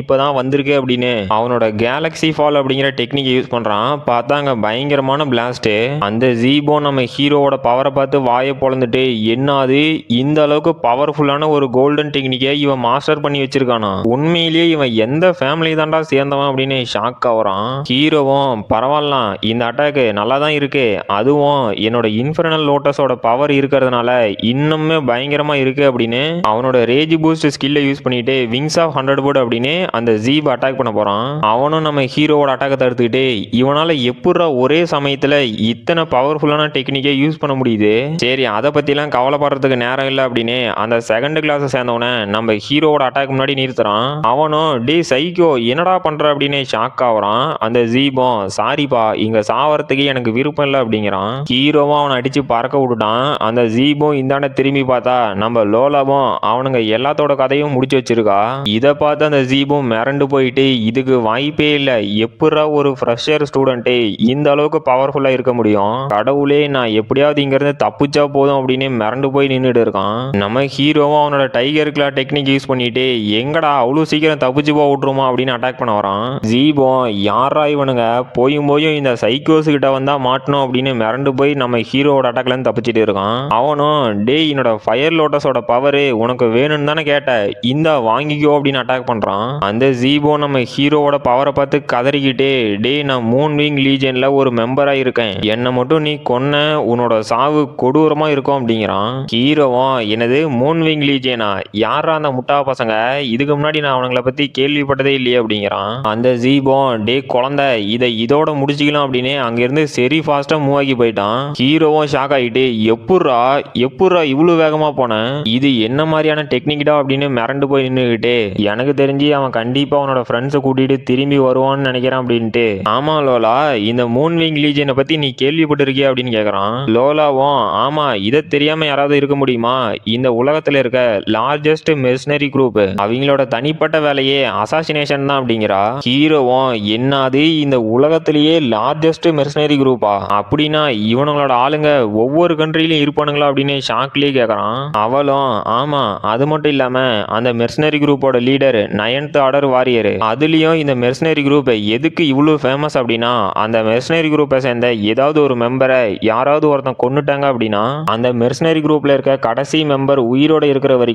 இப்பதான் வந்திருக்கு அப்படின்னு அவனோட கேலக்ஸி ஃபால் அப்படிங்கிற டெக்னிக்கை யூஸ் பண்றான். பார்த்தா அங்க பயங்கரமான பிளாஸ்ட். அந்த ஜீபோ நம்ம ஹீரோவோட பவரை பார்த்து வாயை பொழந்துட்டு என்னது இந்த அளவுக்கு பவர்ஃபுல்லான ஒரு கோல்டன் டெக்னிக்கை இவன் மாஸ்டர் பண்ணி வச்சிருக்கானா, உண்மையிலேயே இவன் எந்த ஃபேமிலி தான்டா சேர்ந்தவன் அப்படின்னு ஷாக் ஆகுறான். ஹீரோவும் பரவாயில்லாம் இந்த அட்டாக் நல்லா தான் இருக்கு, அதுவும் என்னோட இன்ஃபர்னல் லோட்டஸோட பவர் இருக்கிறதுனால இன்னுமே பயங்கரமா இருக்கு அப்படின்னு அவனோட ரேஜ் பூஸ்ட் ஸ்கில்லை யூஸ் பண்ணிட்டு விங்ஸ் ஆஃப் 100 போர்டு அப்படின்னு அந்த ஜீப் அட்டாக் பண்ண போறான். அவனும் நம்ம ஹீரோவோட அட்டாக்கை தடுத்துக்கிட்டு இவனால எப்படா ஒரே சமயத்துல இத்தனை பவர்ஃபுல்லான டெக்னிக்கை யூஸ் பண்ண முடியுது, சரி அதை பத்திலாம் கவலைப்படுறதுக்கு நேரம் இல்லை அப்படின்னு அந்த செகண்ட் கிளாஸ் சேர்ந்தவன நம்ம ஹீரோவோட அட்டாக் முன்னாடி நிறுத்துறான். அவனும் டே சைக்கோ என்னடா பண்ற அப்படின்னு ஷாக் ஆகுறான். அந்த ஜீபோ சாரிப்பா இங்க சாவறதுக்கு எனக்கு விருப்பம் இல்லை அப்படிங்கிறான். ஹீரோவும் அவனை அடிச்சு பறக்க விட்டுட்டான். அந்த ஜீபோ இந்தாண்ட திரும்பி பார்த்தா நம்ம லோலாவும் அவனுங்க எல்லாத்தோட கதையும் முடிச்சு வச்சிருக்கா. இதை பார்த்து அந்த ஜீபோ மிரண்டு போயிட்டு இதுக்கு வாய்ப்பே இல்லை, எப்படா ஒரு ஃப்ரெஷர் ஸ்டூடெண்ட் இந்த அளவுக்கு பவர்ஃபுல்லா இருக்க முடியும், கடவுளே நான் எப்படியாவது இங்க இருந்து தப்பிச்சா போதும் அப்படின்னு மிரண்டு போய் நின்றுட்டு இருக்கான். நம்ம ஹீரோவும் அவனோட டைகர் கிளா டெக்னிக் யூஸ் பண்ணிட்டு எங்கடா அவ்வளவு சீக்கிரம் தப்பிச்சு போக விட்டுருமா அப்படின்னு அட்டாக் பண்ண வரான். ஜீபோ யாரா இவனுங்க போயும் இந்த சைக்கோஸ் கிட்ட வந்தா மாட்டணும் அப்படின்னு மிரண்டு போய் நம்ம ஹீரோவோட அட்டாக்ல இருந்து தப்பிச்சுட்டு இருக்கான். அவனும் டே என்னோட ஃபயர் லோட்டஸோட பவர் உனக்கு வேணும்னு தானே கேட்ட, இந்த வாங்கிக்கோ அப்படின்னு அட்டாக் பண்றான். அந்த ஜீபோ நம்ம ஹீரோவோட பவரை பார்த்து கதறிக்கிட்டே டே நான் மூன் விங் லீஜன்ல ஒரு மெம்பரா இருக்கேன், என்னை மட்டும் நீ கொன்ன உன்னோட சாவு கொடூரமா இருக்கும் அப்படிங்கிறான். ஹீரோவும் எனது மூன் விங் லீஜனா, யாரா அந்த முட்டா பசங்க, இதுக்கு முன்னாடி நான் அவனுங்களை பத்தி கேள்விப்பட்டதே இல்லையே அப்படிங்கிறான். அந்த ஜீபோ டே குழந்தை இதை இதோட முடிச்சுக்கலாம் அப்படின்னு அங்கிருந்து சரி ஃபாஸ்டா மூவ் ஆகி போயிட்டான். ஹீரோவும் ஷாக் ஆகிட்டு எப்புட்றா இவ்வளவு வேகமா போனேன், இது என்ன மாதிரியான டெக்னிக்டா அப்படின்னு மிரண்டு போய் நின்றுகிட்டு, எனக்கு தெரிஞ்சு அவன் கண்டிப்பா அவனோட ஃப்ரெண்ட்ஸை கூட்டிட்டு திரும்பி வருவான்னு நினைக்கிறான் அப்படின்ட்டு. ஆமா லோலா, இந்த மூன்விங் லீஜனை பத்தி நீ கேள்விப்பட்டிருக்கியா அப்படின்னு கேக்குறான். லோலாவும் ஆமா, இதை தெரியாம யாராவது இருக்க முடியுமா, இந்த உலகத்துல இருக்க லார்ஜஸ்ட் மெர்சனரி குரூப், அவங்களோட தனிப்பட்ட வேலையே அசாசினேஷன் தான் அப்படிங்கிறா. ஹீரோவும் என்னது இந்த உலகத்திலேயே லார்ஜஸ்ட் மெர்சனரி குரூப்பா, அப்படின்னா இவனுங்களோட ஆளுங்க ஒவ்வொரு கண்ட்ரிலையும் இருப்பானுங்களா அப்படின்னு ஷாக்லயே கேக்குறான். அவளும் ஆமா, அது மட்டும் இல்லாம அந்த மெர்சனரி குரூப்போட லீடர் 9th ஆர்டர் வாரியர், அதுலயும் இந்த மெர்சனரி குரூப் எதுக்கு இவ்வளவு ஃபேமஸ் அப்படின்னா, அந்த மெர்சனரி குரூப்பை சேர்ந்த ஏதாவது ஒரு மெம்பரை யாராவது ஒருத்தன் கொன்னுட்டாங்க அப்படின்னா அந்த மெர்சனரி குரூப்ல இருக்க கடைசி மெம்பர் உயிரோட இருக்கிற வரைக்கும்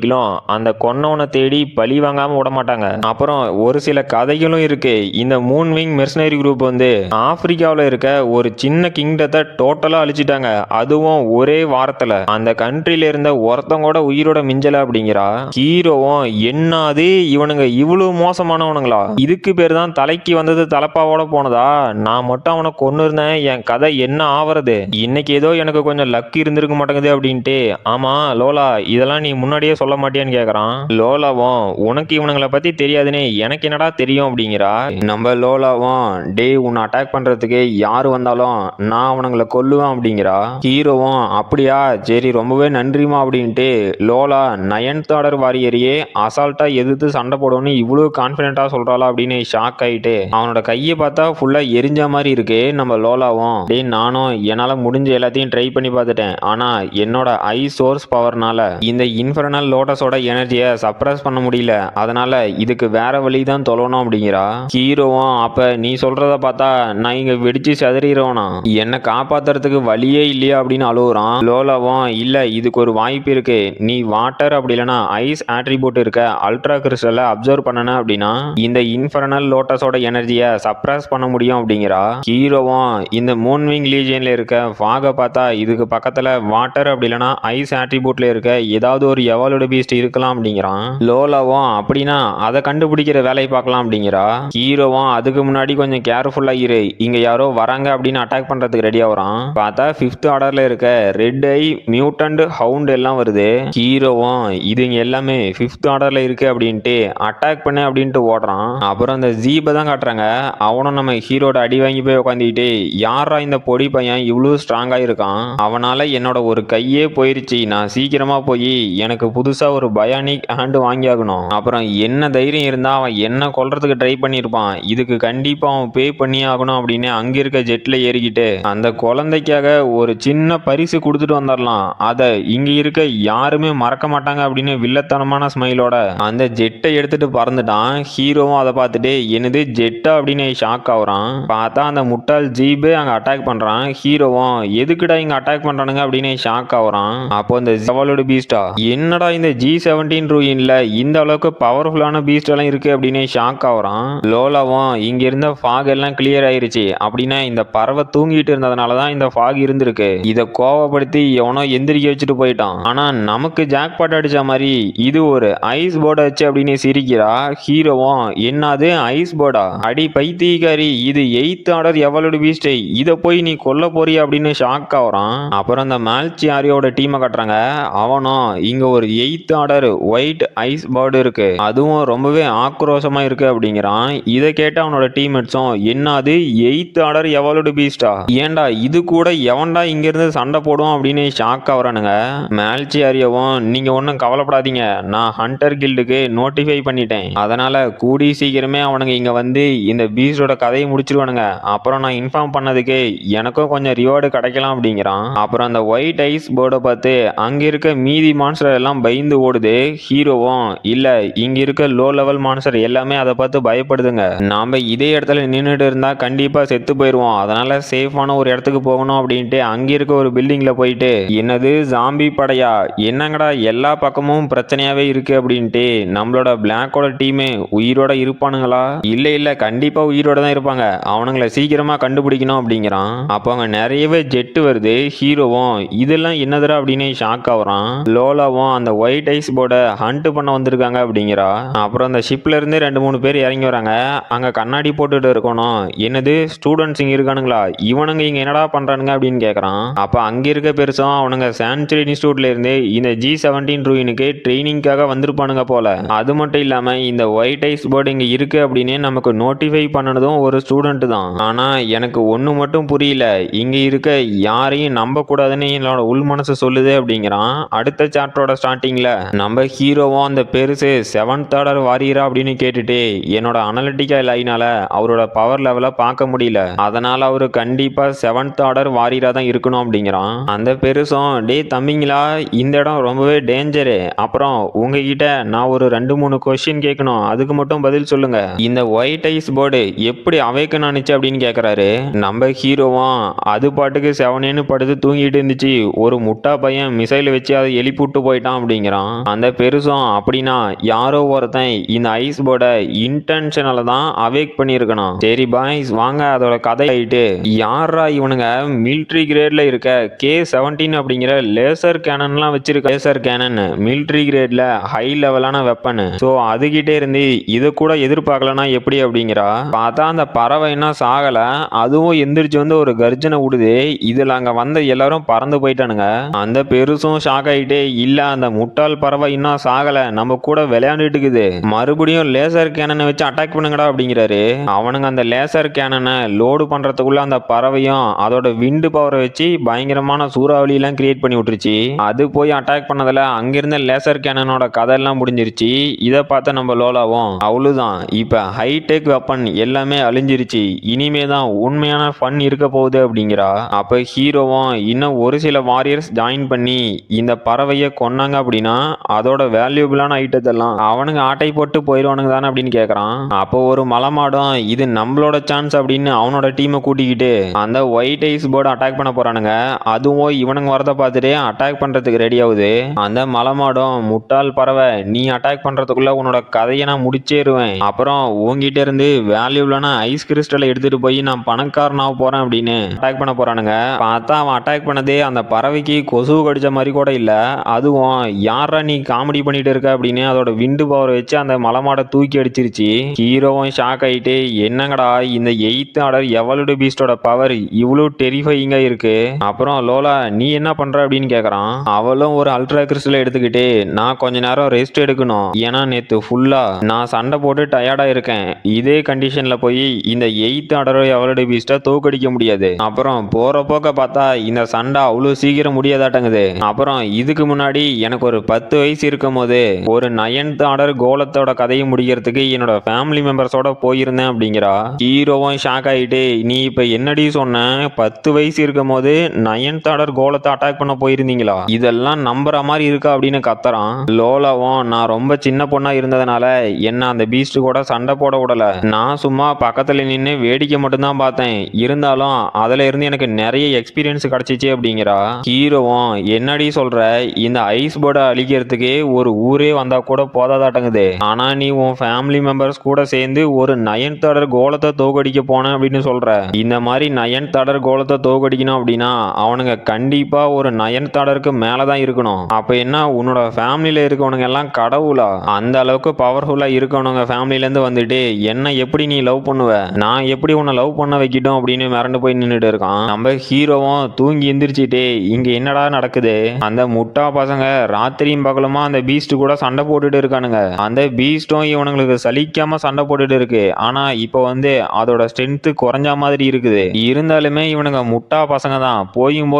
அந்த கொன்னவனை தேடி பழி வாங்காம விட மாட்டாங்க. அப்புறம் ஒரு சில கதைகளும் இருக்கு. இந்த மூன்விங் மெர்சனரி குரூப் வந்து ஆப்பிரிக்காவில் இருக்க ஒரு சின்ன கிங்டத்தை டோட்டலா அழிச்சிட்டாங்க, அதுவும் ஒரே வாரத்துல. அந்த கண்ட்ரில இருந்த ஒருத்தங்க கூட உயிரோட மிஞ்சல அப்படிங்கிறா. ஹீரோவும் என்னது இவனுங்க இவ்வளவு மோசமானவனுங்களா, இதுக்கு பேர் தான் தலைக்கு வந்தது தலப்பாவோட போனதா, நான் மட்டும் அவனை கொன்னு இருந்தேன் என் கதை என்ன ஆவறது, இன்னைக்கு ஏதோ எனக்கு கொஞ்சம் லக் இருந்திருக்க மாட்டேங்குது அப்படின்ட்டு. ஆமா லோலா, இதெல்லாம் நீ முன்னாடியே சொல்ல மாட்டியான்னு கேக்குறான். லோலாவும் உனக்கு இவனுங்களை பத்தி தெரியாதுன்னு எனக்கு என்னடா தெரியும் அப்படிங்கிறா. நம்ம லோலாவும் டே உன்னை அட்டாக் பண்றதுக்கு யாரு வந்தாலும் நான் அவனுங்களை கொல்லுவேன் அப்படிங்கிறா. ஹீரோவும் அப்படியா, சரி ரொம்பவே நன்றிமா அப்படின்ட்டு லோலா 9th ஆர்டர் வாரியரையே அசால்ட்டா எதிர்த்து சண்டை போடணும்னு இவ்வளவு கான்பிடென்ட்டா சொல்றாளா அப்படின்னு ஷாக் ஆயிட்டு அவனோட கையை பார்த்தா ஃபுல்லா எரிஞ்ச மாதிரி இருக்கு. நம்ம லோலாவும் டே நானும் என்னால முடிஞ்ச எல்லாத்தையும் ட்ரை பண்ணி பார்த்துட்டேன், ஆனா என்னோட ஐ சோர்ஸ் பவர்னால இந்த இன்ஃபர்னல் லோட்டஸோட எனர்ஜியை சப்ரஸ் பண்ண முடியல, அதனால இதுக்கு வேற வழி தான் தொலைணும் அப்படிங்கிறா. ஹீரோவும் அப்ப நீ சொல்றத பார்த்தா நான் இங்க வெடிச்சு செதறிடுவேனா, என்னை காப்பாத்துறதுக்கு வழியே இல்லையா அப்படின்னு அழுகுறான். லோலாவும் இல்ல, இதுக்கு ஒரு வாய்ப்பு இருக்கு, நீ வாட்டர் அப்படி இல்லைன்னா ஐஸ் ஆட்ரிபியூட் இருக்க அல்ட்ரா கிறிஸ்டலை அப்சர்வ் பண்ணன அப்படின்னா இந்த இன்ஃபர்னல் லோட்டஸோட எனர்ஜியை சப்ரஸ் பண்ண முடியும் அப்படிங்கிறா. ஹீரோவும் இந்த மூன்விங் லீஜியன்ல இருக்க ஃபாகை பார்த்தா இதுக்கு பக்கத்துல வாட்டர் அப்படி இல்லைன்னா ஐஸ் ஆட்ரிபியூட்ல இருக்க ஏதாவது ஒரு எவால்வ்டு பீஸ்ட் இருக்கலாம் அப்படிங்கிறான். லோலாவும் அப்படின்னா அதை கண்டுபிடிக்கிற வேலையை பார்க்கலாம் அப்படிங்கிறா. ஹீரோவும் அதுக்கு முன்னாடி கொஞ்சம் கேர்ஃபுல்லா இரு, இங்க யாரோ வராங்க அப்படின்னு அட்டாக் பண்றதுக்கு ரெடி ஆகுறான். பார்த்தா 5th ஆர்டர்ல இருக்க ரெட் ஐ மியூட்டன்ட் ஹவுண்ட் எல்லாம் வருது. ஹீரோவும் இதுங்க எல்லாமே 5th ஆர்டர்ல இருக்கு அப்படின்ட்டு அட்டாக் பண்ண அப்படின்ட்டு ஓடுறான். அப்புறம் அந்த ஜீபை தான் காட்டுறாங்க. அவனும் நம்ம ஹீரோட அடி வாங்கி போய் உட்காந்துக்கிட்டு யாரா இந்த பொடி பையன் இவ்வளவு ஸ்ட்ராங்கா இருக்கான், அவனால என்னோட ஒரு கையே போயிருச்சு, நான் சீக்கிரமா போய் எனக்கு புதுசா ஒரு பயானிக் ஹேண்ட் வாங்கி ஆகணும். அப்புறம் என்ன தைரியம் இருந்தா அவன் என்ன கொல்றதுக்கு ட்ரை பண்ணியிருப்பான், இதுக்கு கண்டிப்பா அவன் பே பண்ணி ஆகணும் அப்படின்னு அங்க இருக்க ஜெட்ல ஏறிக்கிட்டு அந்த குழந்தைக்காக ஒரு சின்ன பரிசு கொடுத்துட்டு வந்துடலாம், அதை இங்க இருக்க யாருமே மறக்க மாட்டாங்க அப்படின்னு வில்லத்தனமான ஸ்மைலோட அந்த ஜெட்டை எடுத்துட்டு பறந்துட்டான். ஹீரோவும் அதை பார்த்துட்டு என்னது ஜெட்டா அப்படின்னு ஷாக் ஆகுறான். பார்த்தா அந்த முட்டாள் ஜீபே அங்க அட்டாக் பண்றான். ஹீரோவும் எதுக்குடா இங்க அட்டாக் பண்றானுங்க அப்படின்னு ஷாக் ஆகுறான். அப்போ இந்த ஜவாலோட பீஸ்டா, என்னடா இந்த G17 ரூயின்ல இந்த அளவுக்கு பவர்ஃபுல்லான பீஸ்ட் எல்லாம் இருக்கு அப்படின்னு ஷாக் ஆகுறான். லோலாவும் இங்க இருந்த ஃபாக் எல்லாம் கிளியர் ஆயிருச்சு அப்படின்னா இந்த பறவை தூங்கிட்டு இருந்ததுனாலதான் இந்த ஃபாக் இருந்திருக்கு, இதை கோவப்படுத்தி எவனோ எந்திரிக்க வச்சுட்டு போயிட்டான். ஆனா நமக்கு ஜாக்பாட் அடிச்ச மாதிரி இது ஒரு ஐஸ் போர்டை வச்சு அப்படின்னு சிரிக்கிறா. ஹீரோவும் என்னது ஐஸ் போர்டா, அடி பைத்தியக்காரி, இது 8th ஆர்டர் எவலோட பீஸ்ட், இதை போய் நீ கொல்ல போறிய அப்படின்னு ஷாக் ஆகுறான். அப்புறம் அந்த மால்சியாரியோட டீமை கட்டுறாங்க. அவனும் இங்க ஒரு 8th order white ice board இருக்கு, அதுவும் ரொம்பவே ஆக்ரோஷமா இருக்கு அப்படிங்கிறான். இதை கேட்ட அவனோட டீம்மேட்ஸும் என்னது 8th ஆர்டர் எவலோட பீஸ்டா, ஏன்டா இது கூட எவன்டா இங்க இருந்து சண்டை போடும் அப்படின்னு ஷாக் ஆகுறானுங்க. மால்சியாரியோவும் நீங்க ஒன்றும் கவலைப்படாதீங்க, நான் ஹண்டர் கில்டுக்கு நோட்டிஃபை பண்ணிட்டேன், அதனால கூடி சீக்கிரமே அவனுங்க இங்க வந்து இந்த பீஸ்டோட கதையை முடிச்சிருவானுங்க, அப்புறம் நான் இன்ஃபார்ம் பண்ணதுக்கு எனக்கும் கொஞ்சம் ரிவார்டு கிடைக்கலாம் அப்படிங்கிறான். அப்புறம் அந்த ஒயிட் ஐஸ் போர்டை பார்த்து அங்க இருக்க மீதி மான்ஸ்டர் எல்லாம் பயந்து ஓடுது. ஹீரோவும் இல்ல, இங்க இருக்க லோ லெவல் மான்ஸ்டர் எல்லாமே அதை பார்த்து பயப்படுதுங்க, நாம இதே இடத்துல நின்றுட்டு இருந்தா கண்டிப்பா செத்து போயிடுவோம், அதனால சேஃபான ஒரு இடத்துக்கு போகணும் அப்படின்ட்டு அங்க இருக்க ஒரு பில்டிங்ல போயிட்டு என்னது ஜாம்பி படையா, என்னங்கடா எல்லா பக்கமும் பிரச்சனையாவே இருக்கு அப்படின்ட்டு நம்மளோட பிளாக்கோட டீமே உயிரோட இருப்பானுங்களா, இல்ல கண்டிப்பா உயிரோட தான் இருப்பாங்க, அவனுங்களை சீக்கிரமா கண்டுபிடிக்கணும் அப்படிங்கிறான். அப்போ அங்க நிறையவே ஜெட்டு வருது. ஹீரோவும் இதெல்லாம் என்னதுடா அப்படின்னு ஷாக் ஆகுறான். லோலாவும் அந்த ஒயிட் ஐஸ் போர்டை ஹண்ட் பண்ண வந்திருக்காங்க அப்படிங்கிறா. அப்புறம் அந்த ஷிப்ல இருந்து 2-3 பேர் இறங்கி வராங்க. அங்க கண்ணாடி போட்டுட்டு இருக்கணும், என்னது ஸ்டூடெண்ட்ஸ் இங்க இருக்கானுங்களா இருக்கானுங்களா, இவனுங்க இங்க என்னடா பண்றானுங்க அப்படின்னு கேக்குறான். அப்ப அங்க இருக்க பெருசும் அவனுங்க சான்ச்சுரி இன்ஸ்டியூட்ல இருந்து இந்த G17 ரூயினுக்கு ட்ரைனிங்காக வந்திருப்பானுங்க போல. அது மட்டும் இல்லாம இந்த ஒயிட் ஐஸ் போர்டு இங்க இருக்கு அப்படின்னு நமக்கு நோட்டிஃபை பண்ணனதும் ஒரு ஸ்டூடெண்ட் தான். ஆனா எனக்கு ஒண்ணு மட்டும் புரியல, இங்க இருக்க யாரையும் நம்ப கூடாதுன்னு என்னோட உள் மனசு சொல்லுது அப்படிங்கிறான். அடுத்த சாப்டரோட ஸ்டார்டிங்ல நம்ம ஹீரோவும் அந்த பெருசு 7th ஆர்டர் வாரியரா அப்படின்னு கேட்டுட்டு என்னோட அனலிட்டிக்கல் ஐனால அவரோட பவர் லெவலை பார்க்க முடியல, அதனால அவரு கண்டிப்பா 7th ஆர்டர் வாரியரா தான் இருக்கணும் அப்படிங்கிறான். அந்த பெருசும் டேய் தம்பிங்களா, இந்த இடம் ரொம்பவே டேஞ்சரு, அப்புறம் உங்ககிட்ட நான் ஒரு 2-3 கொஸ்டின் கேட்கணும், அதுக்கு மட்டும் பதில் சொல்லுங்க. இந்த ஒயிட் ஐஸ் போர்டு எப்படி அவேக்கன் ஆனிச்சு அப்படின்னு கேட்கறாரு. நம்ம ஹீரோவும் அது பாட்டுக்கு செவனேன்னு படுத்து தூங்கிட்டு இருந்துச்சு, ஒரு முட்டா பையன் மிசைல் வச்சு அதை எழுப்பிவிட்டு போயிட்டான் அப்படிங்கிறான். அந்த பெருசும் அப்படின்னா யாரோ ஒருத்தன் இந்த ஐஸ் போர்டை இன்டென்ஷனால தான் அவேக் பண்ணியிருக்கணும். சரி பாய்ஸ் வாங்க அதோட கதை ஆயிட்டு, யாரா இவனுங்க மிலிட்ரி கிரேட்ல இருக்க K17 அப்படிங்கிற லேசர் கேனன்லாம் வச்சிருக்க. லேசர் கேனன் மிலிட்ரி கிரேட்ல ஹை லெவலான வெப்பன். ஸோ அதுகிட்டே இருந்து இதை கூட எதிர்பார்க்கலனா எப்படி அப்படிங்கிறா. பார்த்தா அந்த பறவை என்ன சாகல, அதுவும் எந்திரிச்சு வந்து ஒரு கர்ஜனை விடுது. இதுல அங்க வந்த எல்லாரும் பறந்து போயிட்டானுங்க. அந்த பெருசும் ஷாக் ஆயிட்டு, இல்ல அந்த முட்டாள் பறவை இன்னும் சாகல, நம்ம கூட விளையாண்டுட்டு இருக்குது, மறுபடியும் லேசர் கேனனை வச்சு அட்டாக் பண்ணுங்கடா அப்படிங்கிறாரு. அவனுங்க அந்த லேசர் கேனனை லோடு பண்றதுக்குள்ள அந்த பறவையும் அதோட விண்டு பவரை வச்சு பயங்கரமான சூறாவளி எல்லாம் கிரியேட் பண்ணி விட்டுருச்சு. அது போய் அட்டாக் பண்ணதுல அங்கிருந்த லேசர் கேனனோட கதை எல்லாம் முடிஞ்சிருச்சு. இதை பார்த்த நம்ம லோலாவும் அவ்வளவுதான், இப்ப ஹைடெக் வெப்பன் எல்லாமே அழிஞ்சிருச்சு, இனிமே தான் உண்மையான ஃபன் இருக்க போகுது அப்படிங்கிறா. அப்ப ஹீரோவும் இன்னும் ஒரு சில வாரியர்ஸ் ஜாயின் பண்ணி இந்த பறவையை கொன்னாங்க அப்படின்னா அதோட வேல்யூபிளான ஐட்டத்தெல்லாம் அவனுங்க ஆட்டை போட்டு போயிடுவானுங்க தானே அப்படின்னு கேட்கறான். அப்போ ஒரு மலமாடும் இது நம்மளோட சான்ஸ் அப்படின்னு அவனோட டீமை கூட்டிக்கிட்டு அந்த ஒயிட் ஐஸ் போர்டு அட்டாக் பண்ண போறானுங்க. அதுவும் இவனுங்க வரத பார்த்துட்டு அட்டாக் பண்றதுக்கு ரெடி ஆகுது. அந்த மலமாடும் முட்டாள் பறவை, நீ அட்டாக் பண்றதுக்குள்ள உன்னோட கதையை நான் முடிச்சேருவேன், அப்புறம் உங்ககிட்ட இருந்து வேல்யூபிளான ஐஸ் கிறிஸ்டலை எடுத்துட்டு போய் நான் பணக்காரனாக போறேன் அப்படின்னு அட்டாக் பண்ண போறானுங்க. பார்த்தா அவன் அட்டாக் பண்ணதே அந்த பறவைக்கு கொசு கடிச்ச மாதிரி கூட இல்ல. அதுவும் யாரா நீ காமெடி பண்ணிட்டு இருக்க அப்படின்னு அதோட விண்டு பவர் வச்சு அந்த மலமாடை தூக்கி அடிச்சிருச்சு. ஹீரோவும் ஷாக் ஆயிட்டு, என்னங்கடா இந்த 8th ஆர்டர் எவல்டு பீஸ்டோட பவர் இவ்வளவு டெரிஃபைங்கா இருக்கு, அப்புறம் லோலா நீ என்ன பண்ற அப்படின்னு கேக்குறான். அவளும் ஒரு அல்ட்ரா கிறிஸ்டலை எடுத்துக்கிட்டு நான் கொஞ்ச நேரம் ரெஸ்ட் எடுக்கணும், ஏன்னா நேத்து ஃபுல்லா நான் சண்டை போட்டு டயர்டா இருக்கேன், இதே கண்டிஷன்ல போய் இந்த 8th ஆர்டர் எவல்டு பீஸ்டை தோக்கடிக்க முடியாது, அப்புறம் போற போக்க பார்த்தா இந்த சண்டை அவ்வளவு சீக்கிரம் முடியாதாட்டங்குது, அப்புறம் இதுக்கு முன்னாடி எனக்கு ஒரு 10 வயசு இருக்கும் போது ஒரு 9th ஆர்டர் கோலத்தோட கதையை முடிக்கிறதுக்கு என்னோட ஃபேமிலி மெம்பர்ஸோட போயிருந்தேன் அப்படிங்கிறா. ஹீரோவும் ஷாக் ஆயிட்டு, நீ இப்ப என்னடி சொன்ன, 10 வயசு இருக்கும் போது 9th ஆர்டர் கோலத்தை அட்டாக் பண்ண போயிருந்தீங்களா, இதெல்லாம் நம்புற மாதிரி இருக்கா அப்படின்னு கத்துறான். லோலாவும் நான் ரொம்ப சின்ன பொண்ணா இருந்ததுனால என்ன அந்த பீஸ்ட் கூட சண்டை போட விடல, நான் சும்மா பக்கத்துல நின்று வேடிக்கை மட்டும்தான் பார்த்தேன், இருந்தாலும் அதுல இருந்து எனக்கு நிறைய எக்ஸ்பீரியன்ஸ் கிடைச்சிச்சு அப்படிங்கிறா. ஹீரோவும் என்னடி சொல்ற, இந்த ஐஸ் போர்டை அழிக்கிறதுக்கு ஒரு ஊரே வந்தா கூட போதாதாட்டங்குது, ஆனா நீ உன் ஃபேமிலி மெம்பர்ஸ் கூட சேர்ந்து ஒரு 9th ஆர்டர் கோலத்தை தோக்கடிக்க போன அப்படின்னு சொல்ற. இந்த மாதிரி 9th ஆர்டர் கோலத்தை தோக்கடிக்கணும் அப்படின்னா அவனுங்க கண்டிப்பா ஒரு 9th ஆர்டருக்கு மேலதான் இருக்கணும். அப்ப என்ன உன்னோட ஃபேமிலியில இருக்கவனுங்க எல்லாம் கடவுளா, அந்த அளவுக்கு பவர்ஃபுல்லா இருக்கவனுங்க ஃபேமிலில இருந்து வந்துட்டு என்ன எப்படி நீ லவ் பண்ணுவ, நான் எப்படி உன்னை லவ் பண்ண வைக்கிட்டோம் அப்படின்னு மிரண்டு போய் நின்றுட்டு இருக்கான். நம்ம ஹீரோவும் தூங்கி எந்திரிச்சிட்டு இங்க என்னடா நடக்குது, அந்த முட்டா பசங்க ராத்திரியும் பகலுமா அந்த பீஸ்ட் கூட சண்டை போட்டுட்டு இருக்கானுங்க, அந்த பீஸ்டும் இவனுங்களுக்கு சலிக்காம சண்டை போட்டுட்டு இருக்கு, ஆனா இப்போ வந்து அதோட ஸ்ட்ரென்த் குறைஞ்ச மாதிரி இருக்குது, இருந்தாலுமே இவனுங்க முட்டா பசங்க தான், போயும்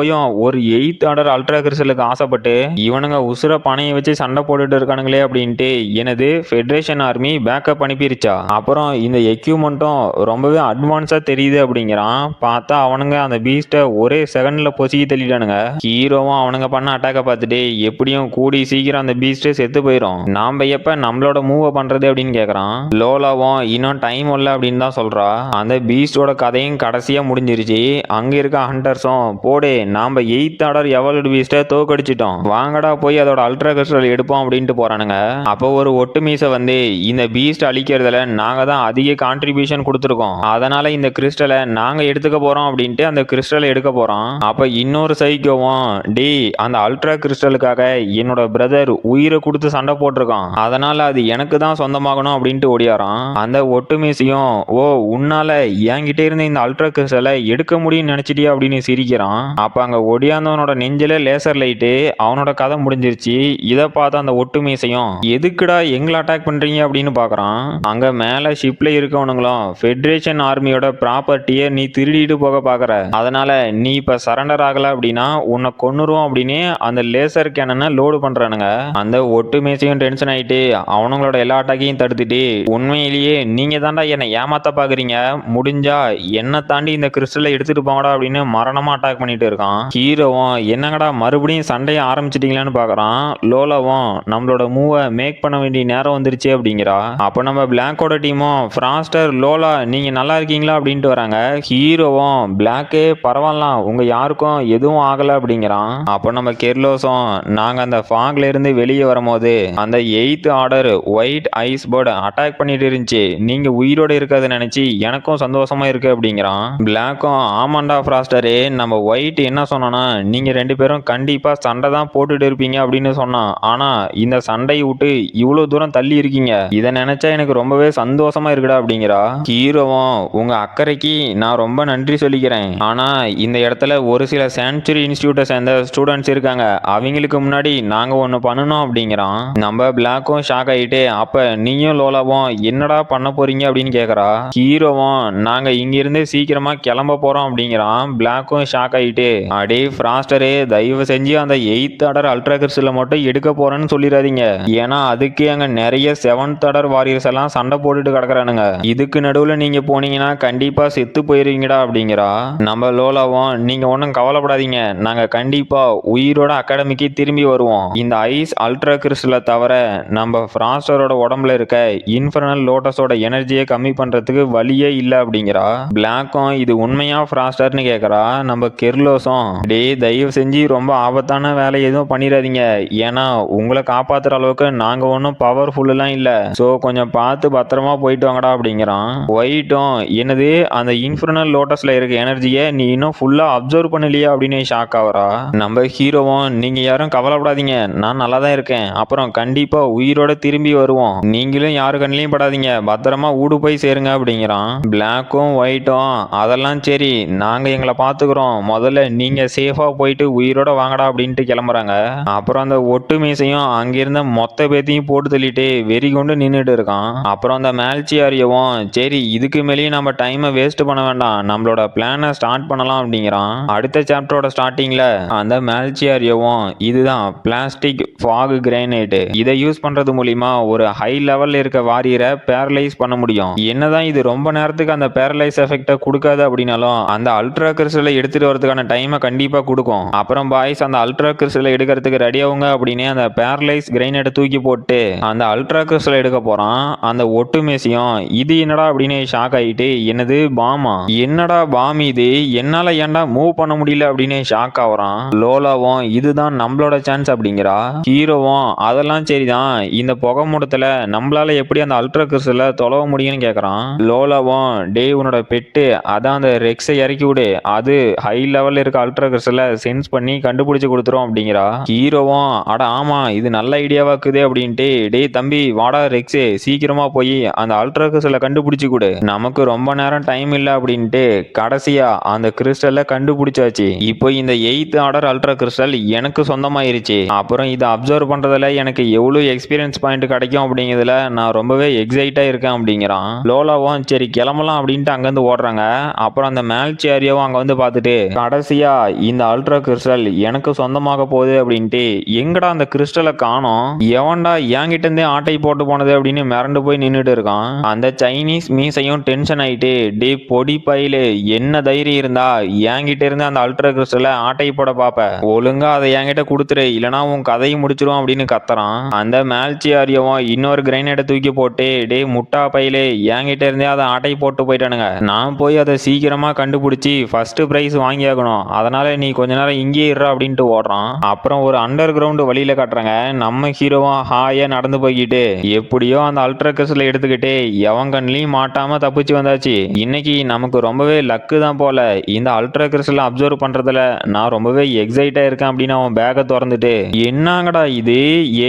ஒரு 8th ஆர்டர் அல்ட்ரா கிறிஸ்டலுக்கு ஆசைப்பட்டு இவனுங்க உசுர பணையை வச்சு சண்டை போட்டுட்டு இருக்கானுங்களே அப்படின்ட்டு எனது ஃபெடரேஷன் ஆர்மி பேக்கப் அனுப்பிருச்சா, அப்புறம் இந்த எக்யூப்மெண்ட்டும் ரொம்பவே அட்வான்ஸா தெரியுது அப்படிங்கிறான். பார்த்தா அவனுங்க அந்த பீஸ்ட்டை ஒரே செகண்ட்ல பொசுக்கி தள்ளிட்டானுங்க. ஹீரோவும் அவனுங்க பண்ண அட்டாக்கை பார்த்துட்டு எப்படியும் கூடி சீக்கிரம் அந்த பீஸ்டே செத்து போயிடும், நாம எப்ப நம்மளோட மூவை பண்றது அப்படின்னு கேக்குறான். லோலாவும் இன்னும் டைம் இல்ல அப்படின்னு தான் சொல்றா. அந்த பீஸ்டோட கதையும் கடைசியா முடிஞ்சிருச்சு. அங்க இருக்க ஹண்டர்ஸும் போடே நாம 8th ஆர்டர் எவல்டு பீஸ்டை தோக்கடிச்சிட்டோம், வாங்கடா போய் அதோட அல்ட்ரா கிறிஸ்டல் எடுப்போம் அப்படின்ட்டு போறானுங்க. அப்போ ஒரு ஒட்டு மீசை வந்து இந்த பீஸ்ட் அழிக்கிறதுல நாங்க தான் அதிக கான்ட்ரிபியூஷன் கொடுத்துருக்கோம், அதனால இந்த கிறிஸ்டலை நாங்க எடுத்துக்க போறோம் அப்படின்ட்டு அந்த கிறிஸ்டலை எடுக்க போறோம். அப்ப இன்னொரு சைக்கோவும் டே அந்த அல்ட்ரா கிறிஸ்டலுக்காக என்னோட பிரதர் உயிரை கொடுத்து சண்டை போட்டிருக்கான், அதனால அது எனக்கு தான் சொந்தமாகணும் அப்படின்ட்டு ஓடியாரான். அந்த ஒட்டு மீசையும் ஓ உன்னால என்கிட்ட இருந்து இந்த அல்ட்ரா அல்ட்ரா கிறிஸ்டலை எடுக்க முடியும்னு நினைச்சிட்டியா அப்படின்னு சிரிக்கிறான். அப்ப அங்க ஒடியாந்தவனோட நெஞ்சில லேசர் லைட்டு. அவனோட கதை முடிஞ்சிருச்சு. இதை பார்த்த அந்த ஒட்டு மீசையும் எதுக்குடா எங்களை அட்டாக் பண்றீங்க அப்படின்னு பாக்குறான். அங்க மேல ஷிப்ல இருக்கவனுங்களும் ஃபெடரேஷன் ஆர்மியோட ப்ராப்பர்ட்டியை நீ திருடிட்டு போக பாக்குற, அதனால நீ இப்ப சரண்டர் ஆகல அப்படின்னா உன்னை கொன்னுருவோம் அப்படின்னு அந்த லேசர் கேனனை லோடு பண்றானுங்க. அந்த ஒட்டு மீசையும் டென்ஷன் ஆயிட்டு அவனுங்களோட எல்லா அட்டாக்கையும் தடுத்துட்டு, உண்மையிலேயே நீங்க தாண்டா என்னை ஏமாத்த பாக்குறீங்க, முடிஞ்சா என்ன தாண்டி இந்த கிறிஸ்டலை எடுத்துட்டு போங்கடா அப்படின்னு மரணமா அட்டாக் பண்ணிட்டு இருக்கான். ஹீரோவும் என்னங்கடா மறுபடியும் சண்டையை ஆரம்பிச்சிட்டீங்களான்னு பாக்குறான். லோலாவும் நம்மளோட மூவை மேக் பண்ண வேண்டிய நேரம் வந்துருச்சு அப்படிங்கிறா. அப்ப நம்ம பிளாக்கோட டீமும் ஃப்ராஸ்டர் லோலா நீங்க நல்லா இருக்கீங்களா அப்படின்ட்டு வராங்க. ஹீரோவும் பிளாக்கே பரவாயில்ல உங்க யாருக்கும் எதுவும் ஆகல அப்படிங்கிறான். அப்ப நம்ம கெர்லோஸும் நாங்க அந்த ஃபாக்ல இருந்து வெளியே வரும்போது அந்த 8th order white ice board attack பண்ணிட்டு இருந்துச்சு, நீங்க உயிரோட இருக்கிறத நினைச்சு எனக்கும் சந்தோஷமா இருக்கு அப்படிங்கிறான். பிளாக்கும் ஆமாண்டா ஃப்ராஸ்டரே, நம்ம ஒயிட் என்ன சொன்னானா நீங்க 2 பேரும் கண்டிப்பா சண்டை தான் போட்டுட்டு இருப்பீங்க அப்படின்னு சொன்னான். ஆனா இந்த சண்டையை விட்டு இவ்வளவு தூரம் தள்ளி இருக்கீங்க, இதை நினைச்சா எனக்கு ரொம்பவே சந்தோஷமா இருக்குடா அப்படிங்கிறா. ஹீரோவும் உங்க அக்கறைக்கு நான் ரொம்ப நன்றி சொல்லிக்கிறேன், ஆனா இந்த இடத்துல ஒரு சில சான்ச்சுரி இன்ஸ்டியூட்டை சேர்ந்த ஸ்டூடெண்ட்ஸ் இருக்காங்க, அவங்களுக்கு முன்னாடி நாங்க ஒண்ணு பண்ணணும் அப்படிங்கிறான். நம்ம பிளாக்கும் ஷாக் ஆயிட்டு அப்ப நீயும் லோலாவும் என்னடா பண்ண போறீங்க அப்படின்னு கேக்குறா. ஹீரோவும் நாங்க இங்க இருந்து சீக்கிரமா கிளம்ப போறோம் அப்படிங்கிறான். பிளாக்கும் ஷாக் ஆயிட்டு அடே ஃப்ராஸ்டரே தயவு செஞ்சு அந்த 8th ஆர்டர் அல்ட்ரா கிறிஸ்டலை மட்டும் எடுக்க போறேன்னு சொல்லிடாதீங்க, ஏன்னா அதுக்கு அங்க நிறைய 7th ஆர்டர் வாரியர்ஸ் எல்லாம் சண்டை போட்டுட்டு கிடக்குறானுங்க, இதுக்கு நடுவுல நீங்க போனீங்கன்னா கண்டிப்பா செத்து போயிருவீங்கடா அப்படிங்கிறா. நம்ம லோலாவும் நீங்க ஒன்றும் கவலைப்படாதீங்க, நாங்க கண்டிப்பா உயிரோட அகாடமிக்கு திரும்பி வருவோம், இந்த ஐஸ் அல்ட்ரா கிறிஸ்டலை தவிர நம்ம ஃப்ராஸ்டரோட உடம்புல இருக்க இன்ஃபர்னல் லோட்டஸோட எனர்ஜியை கம்மி பண்றதுக்கு வழியே இல்லை அப்படிங்கிறா. பிளாக்கும் இது உண்மையா ஃப்ராஸ்டர்னு கேட்கறா. நம்ம கெர்லோஸும் டே தயவு செஞ்சு ரொம்ப ஆபத்தான வேலை எதுவும் பண்ணிடாதீங்க, ஏன்னா உங்களை காப்பாத்துற அளவுக்கு நாங்க ஒன்றும் பவர்ஃபுல்லாம் இல்லை, ஸோ கொஞ்சம் பார்த்து பத்திரமா போயிட்டு வாங்கடா அப்படிங்கிறான். ஒயிட்டும் என்னது அந்த இன்ஃபர்னல் லோட்டஸ்ல இருக்க எனர்ஜியை நீ இன்னும் ஃபுல்லா அப்சர்வ் பண்ணலையா அப்படின்னு ஷாக் ஆகிறா. நம்ம ஹீரோவும் நீங்க யாரும் கவலைப்படாதீங்க, நான் நல்லா தான் இருக்கேன், அப்புறம் கண்டிப்பா உயிரோட திரும்பி வருவோம், நீங்களும் யாரு கண்ணிலையும் படாதீங்க, பத்திரமா ஊடு போய் சேருங்க அப்படிங்கிறான். பிளாக்கும் ஒயிட்டும் அதெல்லாம் சரி நாங்க எங்களை பார்த்துக்கிறோம், முதல்ல நீங்க சேஃபா போயிட்டு உயிரோட வாங்கடா அப்படின்ட்டு கிளம்புறாங்க. அப்புறம் அந்த ஒட்டு மீசையும் அங்கிருந்த மொத்த பேத்தையும் போட்டு தள்ளிட்டு வெறி கொண்டு நின்றுட்டு இருக்கான். அப்புறம் அந்த மேல்ச்சியாரியவும் சரி இதுக்கு மேலேயும் நம்ம டைமை வேஸ்ட் பண்ண வேண்டாம், நம்மளோட பிளானை ஸ்டார்ட் பண்ணலாம் அப்படிங்கிறான். அடுத்த சாப்டரோட ஸ்டார்டிங்ல அந்த மேல்ச்சியாரியவும் இதுதான் பிளாஸ்டிக் ஃபாக் கிரைனேட், இதை யூஸ் பண்றது மூலியமா ஒரு ஹை லெவல்ல இருக்க வாரியரை பேரலைஸ் பண்ண முடியும், என்னதான் இது ரொம்ப நேரத்துக்கு அந்த பேரலைஸ் எஃபெக்டை கொடுக்காது அப்படின்னாலும் அந்த அல்ட்ரா கிறிஸ்டலை எடுத்துட்டு வரதுக்கான டைமை கண்டிப்பா கொடுக்கும். அப்புறம் பாய்ஸ் அந்த அல்ட்ரா கிறிஸ்டலை எடுக்கிறதுக்கு ரெடி ஆகுங்க அப்படின்னு அந்த பேரலைஸ் கிரைனேட்டை தூக்கி போட்டு அந்த அல்ட்ரா கிறிஸ்டலை எடுக்க போறான். அந்த ஒட்டு மேசியும் இது என்னடா அப்படின்னு ஷாக் ஆயிட்டு என்னது பாமா, என்னடா பாம் இது, என்னால ஏன்டா மூவ் பண்ண முடியல அப்படின்னு ஷாக் ஆகுறான். லோலாவும் இதுதான் நம்மளோட சான்ஸ் அப்படிங்கிறா. ஹீரோவும் அதெல்லாம் சரிதான், இந்த புகை மூட்டத்துல நம்மளால எப்படி அந்த அல்ட்ரா கிறிஸ்டலை தொலைவ முடியும்னு கேக்குறான். லோலாவும் டே உன்னோட பெட்டு அதான் அந்த ரெக்ஸை இறக்கி விடு, அது ஹை லெவல்ல இருக்க அல்ட்ரா கிறிஸ்டலை சென்ஸ் பண்ணி கண்டுபிடிச்சு கொடுத்துரும் அப்படிங்கிறா. ஹீரோவும் அட ஆமா இது நல்ல ஐடியாவாக்குது அப்படின்ட்டு டே தம்பி வாடா ரெக்ஸே சீக்கிரமா போய் அந்த அல்ட்ரா கிறிஸ்டலை கண்டுபிடிச்சு கொடு, நமக்கு ரொம்ப நேரம் டைம் இல்லை அப்படின்ட்டு கடைசியா அந்த கிறிஸ்டலை கண்டுபிடிச்சாச்சு. இப்போ இந்த 8th ஆர்டர் அல்ட்ரா கிறிஸ்டல் எனக்கு சொந்தமாயிருச்சு, அப்புறம் இதை அப்சர்வ் பண்றதுல எனக்கு எவ்வளவு எக்ஸ்பீரியன்ஸ் பாயிண்ட் கிடைக்கும் அப்படிங்கிறதுல நான் ரொம்பவே எக்ஸைட்டா இருக்கேன் அப்படிங்கிறான். லோலாவும் சரி கிளம்பலாம் அப்படின்ட்டு அங்கிருந்து ஓடுறாங்க. அப்புறம் அந்த மேல்ச்சியாரியாவும் அங்க வந்து பார்த்துட்டு கடைசியா இந்த அல்ட்ரா கிறிஸ்டல் எனக்கு சொந்தமாக போகுது அப்படின்ட்டு எங்கடா அந்த கிறிஸ்டலை காணோம், எவன்டா என்கிட்ட இருந்தே ஆட்டை போட்டு போனது அப்படின்னு மிரண்டு போய் நின்றுட்டு இருக்கான். அந்த சைனீஸ் மீசையும் டென்ஷன் ஆயிட்டு டே பொடி பையில என்ன தைரியம் இருந்தா என்கிட்ட இருந்து அந்த அல்ட்ரா கிறிஸ்டலை ஆட்டை போட பாப்ப, ஒழுங்கா அதை என்கிட்ட கொடுத்துரு இல்லனா உன் கதையை முடிச்சிருவோம் அப்படின்னு கத்துறான். அந்த மேல்ச்சியாரியவும் இன்னொரு கிரைனேட்டை தூக்கி போட்டு டே முட்டா பையிலே என்கிட்ட இருந்தே அதை ஆட்டை போட்டு போயிட்டானுங்க, நான் போய் அதை சீக்கிரமா கண்டுபிடிச்சி ஃபர்ஸ்ட் பிரைஸ் வாங்கி ஆகணும், அதனால நீ கொஞ்ச நேரம் இங்கே இருறா அப்படின்ட்டு ஓடுறான். அப்புறம் ஒரு அண்டர் கிரவுண்ட் வழியில காட்டுறாங்க. நம்ம ஹீரோவும் ஹாயா நடந்து போய்கிட்டு எப்படியோ அந்த அல்ட்ரா கிறிஸ்டலை எடுத்துக்கிட்டு எவன் கண்ணிலையும் மாட்டாம தப்பிச்சு வந்தாச்சு, இன்னைக்கு நமக்கு ரொம்பவே லக்கு தான் போல, இந்த அல்ட்ரா கிறிஸ்டலை அப்சர்வ் பண்றதுல நான் ரொம்பவே எக்ஸைட்டா இருக்கேன் அப்படின்னு அவன் பேக்கை திறந்துட்டு என்னங்கடா இது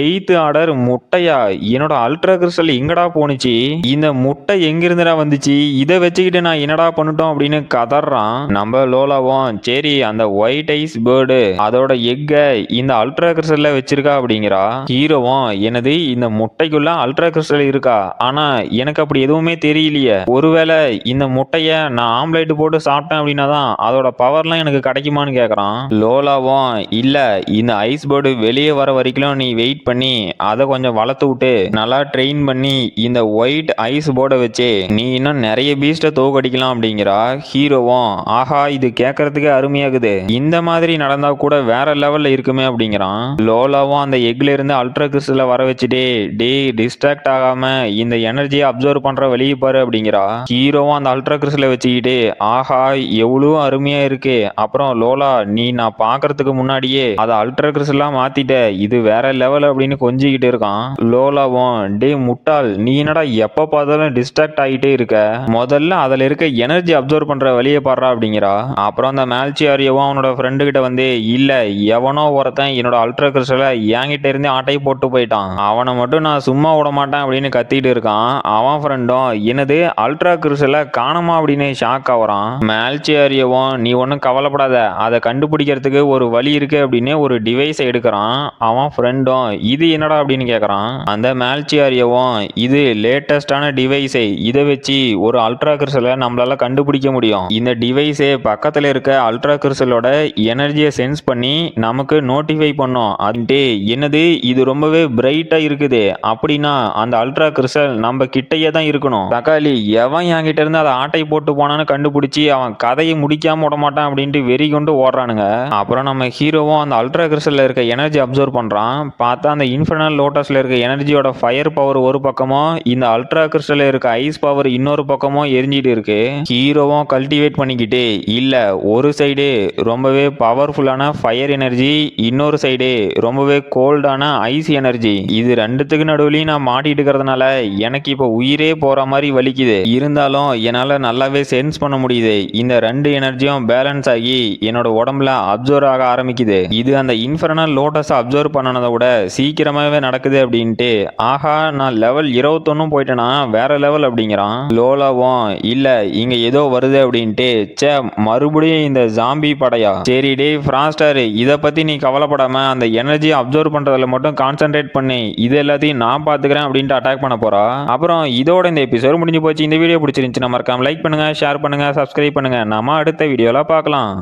8th ஆர்டர் முட்டையா, என்னோட அல்ட்ரா கிறிஸ்டல் எங்கடா போனுச்சு, இந்த முட்டை எங்கிருந்துடா வந்துச்சு, இதை வச்சுக்கிட்டு நான் என்னடா பண்ணிட்டோம் அப்படின்னு கதறான். நம்ம லோலாவும் சரி அந்த ஒயிட் ஐஸ் பேர்டு அதோட எக்கை இந்த அல்ட்ரா கிறிஸ்டல்ல வச்சிருக்கா அப்படிங்கிறா. ஹீரோவும் எனது இந்த முட்டைக்குள்ள அல்ட்ரா கிறிஸ்டல் இருக்கா, ஆனா எனக்கு அப்படி எதுவுமே தெரியலையே, ஒருவேளை இந்த முட்டைய நான் ஆம்லேட் போட்டு சாப்பிட்டேன் அப்படின்னா தான் அதோட பவர்லாம் எனக்கு கிடைக்குமான்னு கேக்குறான். லோலாவும் இல்ல இந்த ஐஸ் பேர்டு வெளியே வர வரைக்கும் நீ வெயிட் பண்ணி அதை கொஞ்சம் வளர்த்து விட்டு நல்லா ட்ரெயின் பண்ணி இந்த ஒயிட் ஐஸ் போர்டை வச்சு நீ இன்னும் நிறைய பீஸ்ட்டை தோக்கடிக்கலாம் அப்படிங்கிறா. ஹீரோவும் ஆஹா இது கேட்கறதுக்கே அருமையாகுது, இந்த மாதிரி நடந்தா கூட வேற லெவல்ல இருக்குமே அப்படிங்கிறான். லோலாவும் அந்த எக்ல இருந்து அல்ட்ரா கிறிஸ்டலை வர வச்சுட்டே டே டிஸ்ட்ராக்ட் ஆகாம இந்த எனர்ஜியை அப்சர்வ் பண்ற வெளியே பாரு அப்படிங்கிறா. ஹீரோவும் அந்த அல்ட்ரா கிறிஸ்டலை வச்சுக்கிட்டு ஆஹா எவ்வளவு அருமையா இருக்கு, அப்புறம் லோலா நீ நான் பாக்குறதுக்கு முன்னாடியே அதை அல்ட்ரா கிறிஸ்டலா மாத்திட்ட, இது வேற லெவல் அப்படின்னு கொஞ்சிக்கிட்டு இருக்கான். லோலாவும் டே முட்டாள் நீ என்னடா எப்ப பார்த்தாலும் டிஸ்ட்ராக்ட் ஆகிட்டே இருக்க, முதல்ல அதுல இருக்க எனர்ஜி அப்சர்வ் பண்ற வெளியே பாடுறா அப்படிங்கிறா. அப்புறம் அந்த மேல்சியாரியவும் அவனோட ஃப்ரெண்டு கிட்ட வந்து இல்ல எவனோ ஒருத்தன் என்னோட அல்ட்ரா கிறிஸ்டலை என்கிட்ட இருந்து ஆட்டை போட்டு போயிட்டான், அவனை மட்டும் நான் சும்மா விட மாட்டேன் அப்படின்னு கத்திட்டு இருக்கான். அவன் ஃப்ரெண்டும் என்னது அல்ட்ரா கிறிஸ்டலை காணமா அப்படின்னு ஷாக் ஆகுறான். மேல்சியாரியவும் நீ ஒன்றும் கவலைப்படாத அதை கண்டுபிடிக்கிறதுக்கு ஒரு வழி இருக்கு அப்படின்னு ஒரு டிவைஸை எடுக்கிறான். அவன் ஃப்ரெண்டும் இது என்னடா அப்படின்னு கேட்குறான். அந்த மேல்சியாரியவும் இது லேட்டஸ்டான டிவைஸை, இதை வச்சு ஒரு அல்ட்ரா கிறிஸ்டலை நம்மளால கண்டுபிடிக்க முடியும், இந்த டிவைஸே பக்கத்தில் இருக்க அல்ட்ரா கிறிஸ்டலோட எனர்ஜியை சென்ஸ் பண்ணி நமக்கு நோட்டிஃபை பண்ணும் அப்படின்ட்டு. என்னது இது ரொம்பவே பிரைட்டா இருக்குது அப்படின்னா அந்த அல்ட்ரா கிறிஸ்டல் நம்ம கிட்டையே தான் இருக்கணும், தக்காளி எவன் என்கிட்ட இருந்து அதை ஆட்டை போட்டு போனான்னு கண்டுபிடிச்சி அவன் கதையை முடிக்காம விட மாட்டான் அப்படின்ட்டு வெறி கொண்டு ஓடுறானுங்க. அப்புறம் நம்ம ஹீரோவும் அந்த அல்ட்ரா கிறிஸ்டல்ல இருக்க எனர்ஜி அப்சர்வ் பண்றான். பார்த்தா அந்த இன்ஃபர்னல் லோட்டஸ்ல இருக்க எனர்ஜியோட ஃபயர் பவர் ஒரு பக்கமும் இந்த அல்ட்ரா கிறிஸ்டல்ல இருக்க ஐஸ் பவர் இன்னொரு பக்கமும் எரிஞ்சிட்டு இருக்கு. ஹீரோவும் கல்டிவேட் பண்ணிக்கிட்டு இல்ல ஒரு சைடு ரொம்பவே பவர்ஃபுல்லான ஃபயர் எனர்ஜி, இன்னொரு சைடு ரொம்பவே கோல்டான ஐஸ் எனர்ஜி, இது ரெண்டுத்துக்கு நடுவுலையும் நான் மாட்டிட்டு இருக்கிறதுனால எனக்கு இப்போ உயிரே போற மாதிரி வலிக்குது, இருந்தாலும் என்னால நல்லாவே சென்ஸ் பண்ண முடியுது இந்த ரெண்டு எனர்ஜியும் பேலன்ஸ் ஆகி என்னோட உடம்புல அப்சர்வ் ஆக ஆரம்பிக்குது, இது அந்த இன்ஃபர்னல் லோட்டஸ் அப்சர்வ் பண்ணனதை விட சீக்கிரமாவே நடக்குது அப்படின்ட்டு. ஆஹா நான் லெவல் 21 போயிட்டேனா வேற லெவல் அப்படிங்கிறான். லோலாவும் இல்ல இங்க ஏதோ வருது அப்படின்ட்டு சே மறுபடியும் இந்த ஜாம்பி படையா, சரி டே ஃப்ராஸ்டர் இதை பத்தி நீ கவலைப்படாம அந்த எனர்ஜி அப்சர்வ் பண்றதுல மட்டும் கான்சென்ட்ரேட் பண்ணி இது எல்லாத்தையும் நான் பாத்துக்கிறேன் அப்படின்ட்டு அட்டாக் பண்ண போறா. அப்புறம் இதோட இந்த எபிசோட் முடிஞ்சு போச்சு. இந்த வீடியோ பிடிச்சிருந்துச்சுன்னா மறக்காம லைக் பண்ணுங்க, ஷேர் பண்ணுங்க, சப்ஸ்கிரைப் பண்ணுங்க. நாம அடுத்த வீடியோல பார்க்கலாம்.